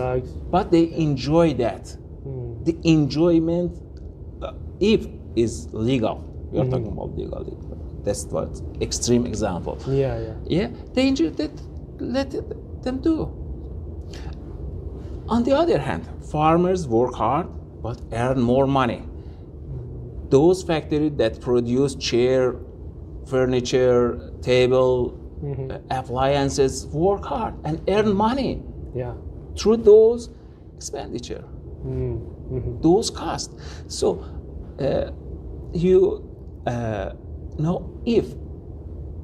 C: but they enjoy that. The enjoyment, if is legal, we are talking about legal. That's what extreme example. They enjoy that. Let them do. On the other hand, farmers work hard but earn more money. Those factories that produce chair, furniture, table, appliances work hard and earn money through those expenditure, those costs. So you know, if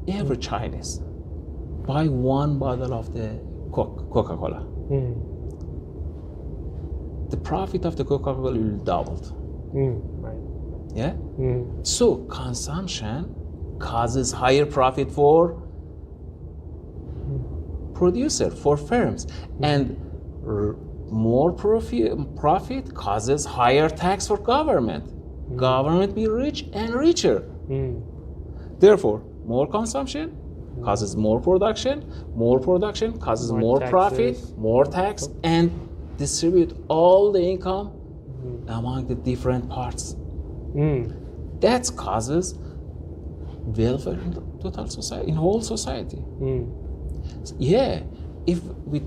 C: every Chinese buy one bottle of the Coca-Cola, the profit of the Coca-Cola will double. So consumption causes higher profit for producer, for firms, and more profit causes higher tax for government. Government be rich and richer. Therefore, more consumption causes more production causes more profit, more tax, and distribute all the income among the different parts. That causes welfare in the total society, in whole society. Yeah, if we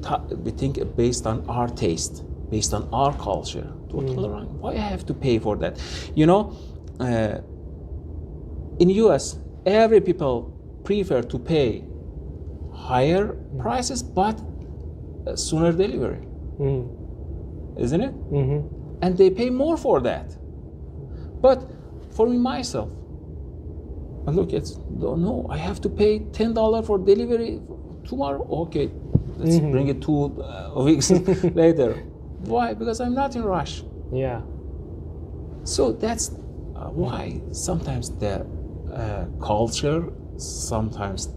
C: think based on our taste, based on our culture, totally wrong. Why I have to pay for that? You know, in US, every people prefer to pay higher prices but sooner delivery, isn't it? And they pay more for that. But for me myself, look, no, I have to pay $10 for delivery tomorrow. Okay, let's bring it 2 weeks later. Why? Because I'm not in rush.
B: Yeah.
C: So that's why sometimes the culture, sometimes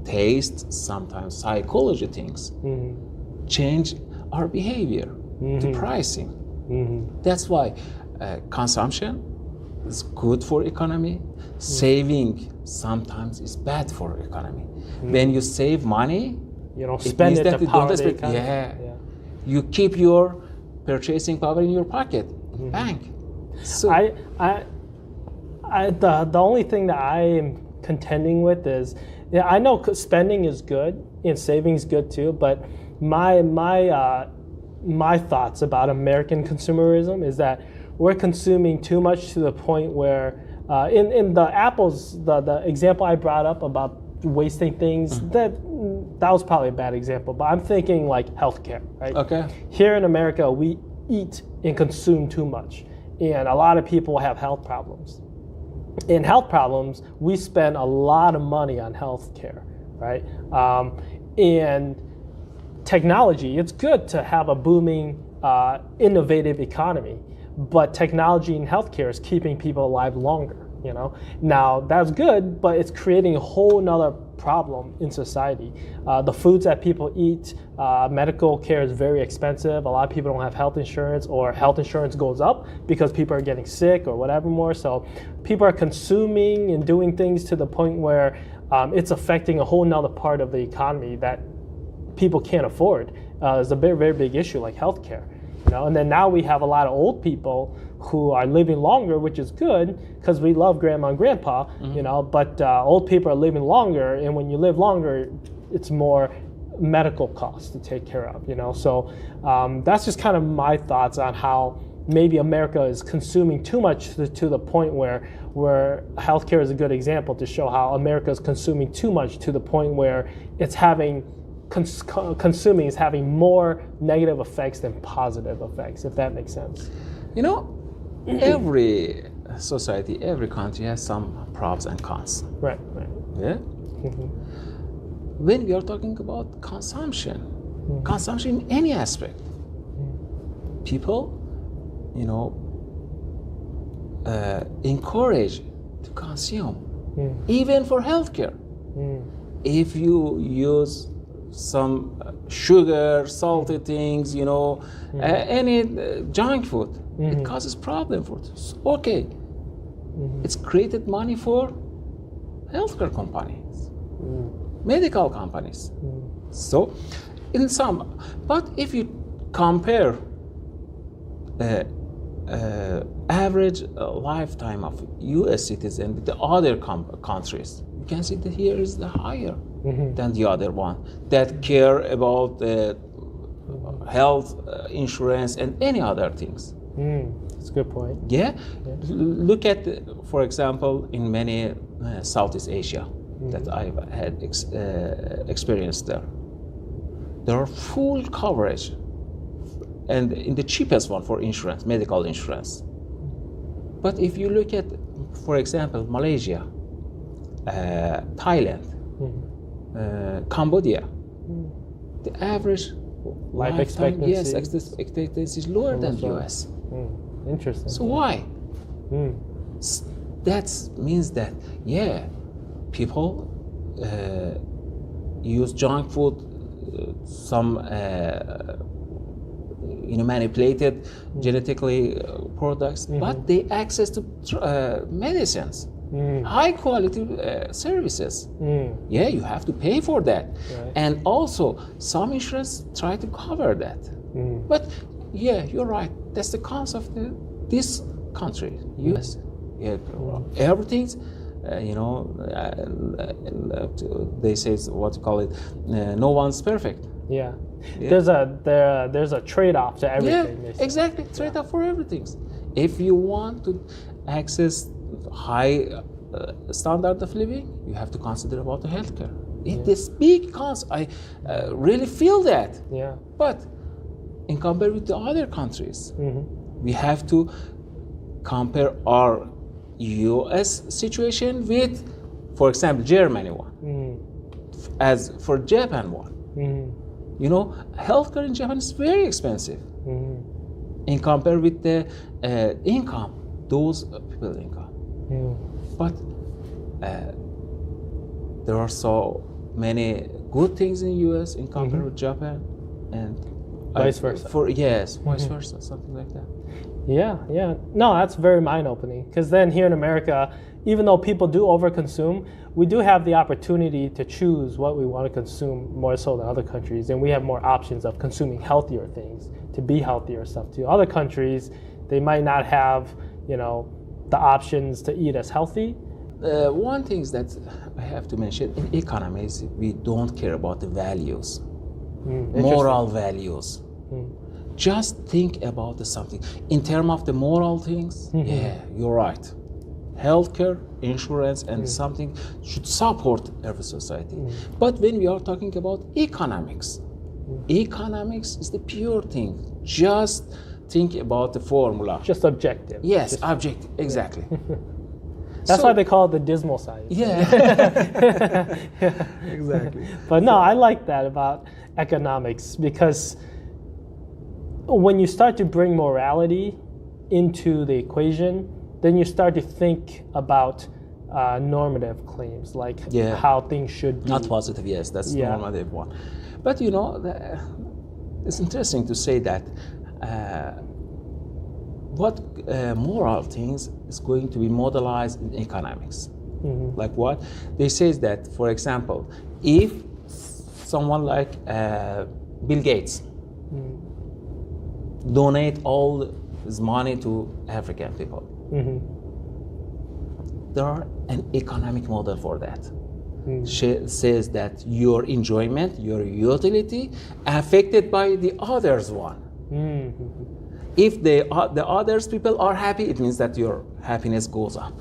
C: taste, sometimes psychology things change our behavior to pricing. That's why consumption is good for economy. Saving sometimes is bad for economy. When you save money,
B: you don't spend it to power the economy.
C: Yeah. You keep your purchasing power in your pocket, bank. So
B: the only thing that I am contending with is, I know spending is good and saving is good too, but my thoughts about American consumerism is that we're consuming too much to the point where in the apples, the example I brought up about wasting things, that was probably a bad example, but I'm thinking like healthcare, right?
C: Okay.
B: Here in America, we eat and consume too much, and a lot of people have health problems. In health problems, we spend a lot of money on healthcare, right? And technology, it's good to have a booming, innovative economy, but technology in healthcare is keeping people alive longer. You know, now that's good, but it's creating a whole nother problem in society. The foods that people eat, medical care is very expensive. A lot of people don't have health insurance, or health insurance goes up because people are getting sick or whatever more. So people are consuming and doing things to the point where it's affecting a whole nother part of the economy that people can't afford. It's a very, very big issue, like healthcare. You know, and then now we have a lot of old people who are living longer, which is good because we love grandma and grandpa, you know, but old people are living longer, and when you live longer, it's more medical costs to take care of, you know. So that's just kind of my thoughts on how maybe America is consuming too much to the point where healthcare is a good example to show how America is consuming too much to the point where it's having consuming is having more negative effects than positive effects, if that makes sense.
C: You know, every society, every country has some pros and cons.
B: Right.
C: Yeah? When we are talking about consumption in any aspect, people, you know, encourage to consume, even for healthcare. If you use some sugar, salty things, you know, any junk food, it causes problem for us. Okay, it's created money for healthcare companies, medical companies. So, in some, but if you compare average lifetime of U.S. citizen with the other countries, you can see that here is the higher than the other one that care about health insurance and any other things.
B: That's a good point.
C: Yeah? Look at, for example, in many Southeast Asia that I've had experienced there. There are full coverage, and in the cheapest one for insurance, medical insurance. But if you look at, for example, Malaysia, Thailand, Cambodia, the average
B: life expectancy,
C: yes, expectancy is lower than US.
B: Interesting.
C: So why? That means that, yeah, people use junk food, some manipulated genetically products, but they access to medicines, high quality services. Yeah, you have to pay for that, and also some insurance try to cover that. But yeah, you're right. That's the cause of this country, U.S. Yeah, everything's. They say what you call it. No one's perfect.
B: Yeah. There's a trade-off to everything.
C: Yeah, exactly. Trade-off for everything. If you want to access high standard of living, you have to consider about the healthcare. It is big cost. I really feel that.
B: Yeah.
C: But in comparison with the other countries, we have to compare our U.S. situation with, for example, Germany one, as for Japan one. Healthcare in Japan is very expensive in compare with the income, those people income. But there are so many good things in U.S. in compare with Japan, and
B: vice versa.
C: Vice versa, something like that.
B: Yeah. No, that's very mind-opening. Because then here in America, even though people do overconsume, we do have the opportunity to choose what we want to consume more so than other countries, and we have more options of consuming healthier things, to be healthier stuff too. Other countries, they might not have, the options to eat as healthy.
C: One thing that I have to mention, in economies, we don't care about the values, moral values. Just think about something. In terms of the moral things, yeah, you're right. Healthcare, insurance, and something should support every society. But when we are talking about economics, economics is the pure thing. Just think about the formula.
B: Just objective.
C: Yes, objective, exactly.
B: That's why they call it the dismal science.
C: Yeah. Exactly.
B: But no, I like that about economics, because when you start to bring morality into the equation, then you start to think about normative claims, like how things should be.
C: Not positive, yes, that's the normative one. But it's interesting to say that what moral things is going to be modelized in economics. Like what? They say that, for example, if someone like Bill Gates donate all his money to African people, there are an economic model for that. She says that your enjoyment, your utility, affected by the others one. If the others people are happy, it means that your happiness goes up.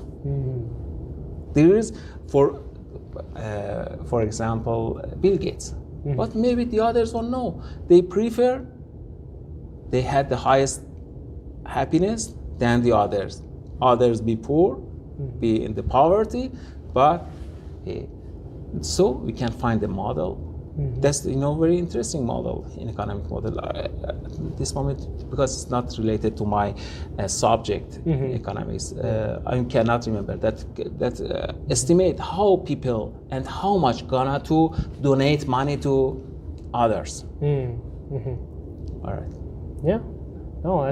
C: There is, for example, Bill Gates. But maybe the others one, no. They had the highest happiness than the others. Others be poor, be in the poverty, but so we can find a model. That's very interesting model in economic model at this moment, because it's not related to my subject in economics. I cannot remember that estimate how people and how much gonna to donate money to others. All right.
B: Yeah. No,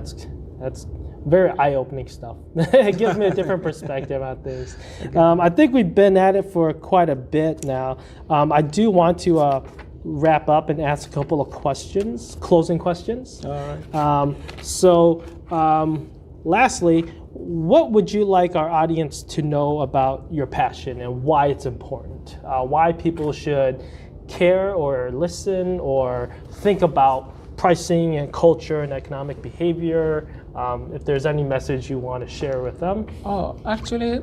B: that's very eye-opening stuff. It gives me a different perspective on things. I think we've been at it for quite a bit now. I do want to wrap up and ask a couple of questions, closing questions.
C: All right.
B: Lastly, what would you like our audience to know about your passion and why it's important? Why people should care or listen or think about pricing and culture and economic behavior? If there's any message you want to share with them.
C: Oh, actually,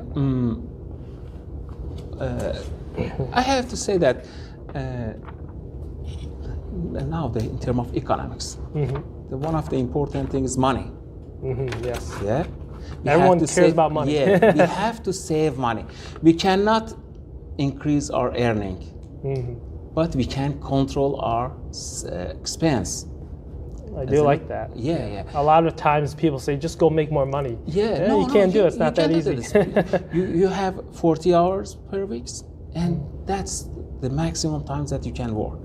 C: I have to say that nowadays, in terms of economics, one of the important things is money.
B: Yes.
C: Yeah.
B: Everyone cares about money.
C: Yeah, we have to save money. We cannot increase our earning, but we can control our expense.
B: I do like that.
C: Yeah.
B: A lot of times people say, just go make more money.
C: Yeah,
B: you can't do it. It's not that easy.
C: You have 40 hours per week, and that's the maximum times that you can work.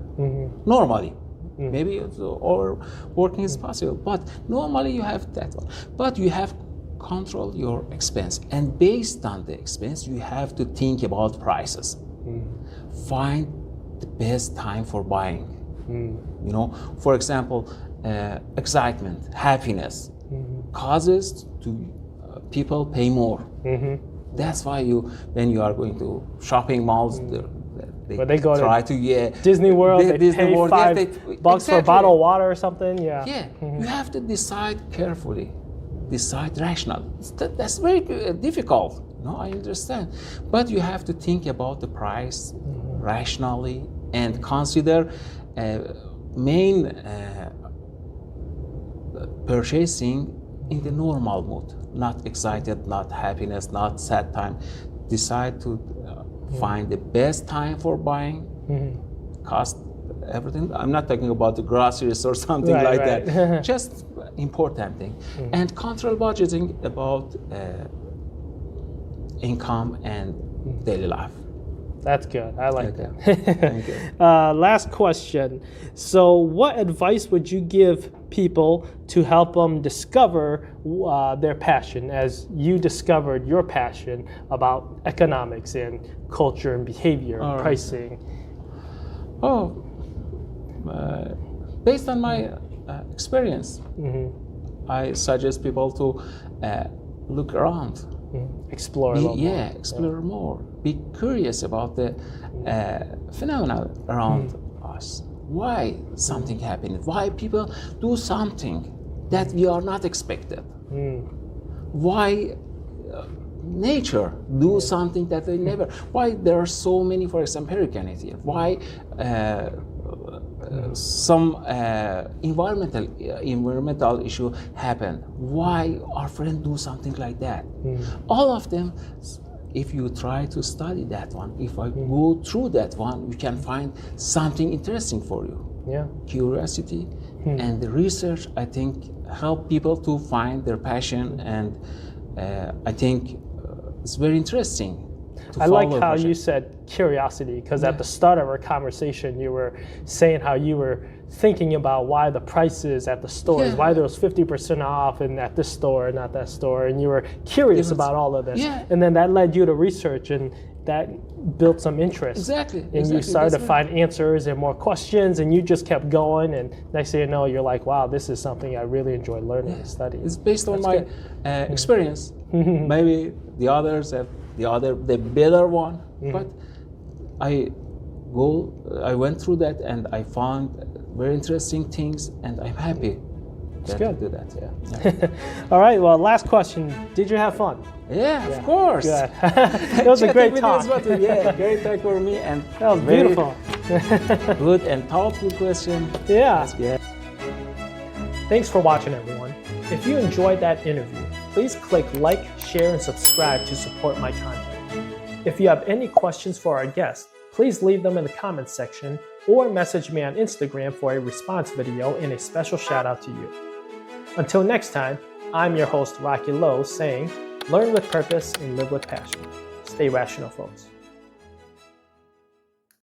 C: Normally. Maybe overworking is possible, but normally you have that one. But you have control your expense, and based on the expense, you have to think about prices. Find the best time for buying. You know, for example, excitement, happiness causes to people pay more. That's why when you are going to shopping malls, they go
B: try
C: to
B: Disney World. They
C: Disney
B: pay
C: World,
B: $5 for a bottle of water or something. Yeah.
C: You have to decide carefully, decide rational. That's very difficult. No, I understand, but you have to think about the price rationally and consider main purchasing in the normal mood, not excited, not happiness, not sad time. Decide to find the best time for buying, cost everything. I'm not talking about the groceries or something that. Just important thing. And control budgeting about income and daily life.
B: That's good. I like that.
C: Thank you.
B: Last question. So, what advice would you give people to help them discover their passion, as you discovered your passion about economics and culture and behavior and pricing?
C: Based on my experience, I suggest people to look around.
B: Explore a little more.
C: Explore more. Be curious about the phenomena around us. Why something happened? Why people do something that we are not expected? Why nature do something that they never? Why there are so many, for example, hurricanes here? Why some environmental issue happen? Why our friend do something like that? All of them, if you try to study that one, if I go through that one, you can find something interesting for you. Curiosity and the research, I think, help people to find their passion, and I think it's very interesting.
B: I like how you said curiosity, because at the start of our conversation, you were saying how you were thinking about why the prices at the stores, why there was 50% off and at this store and not that store, and you were curious about all of this. And then that led you to research, and that built some interest. And you started to find answers and more questions, and you just kept going, and next thing you know, you're like, wow, this is something I really enjoy learning and studying.
C: It's based on my experience. Maybe the others have the better one, but I went through that and I found very interesting things, and I'm happy to do that.
B: All right, well, last question. Did you have fun?
C: Of course.
B: Good. It was a great talk.
C: Great talk for me, and
B: that was beautiful.
C: Good and thoughtful question.
B: Thanks for watching, everyone. If you enjoyed that interview, please click like, share, and subscribe to support my content. If you have any questions for our guest, please leave them in the comments section or message me on Instagram for a response video and a special shout out to you. Until next time, I'm your host, Rocky Lowe, saying, learn with purpose and live with passion. Stay rational, folks.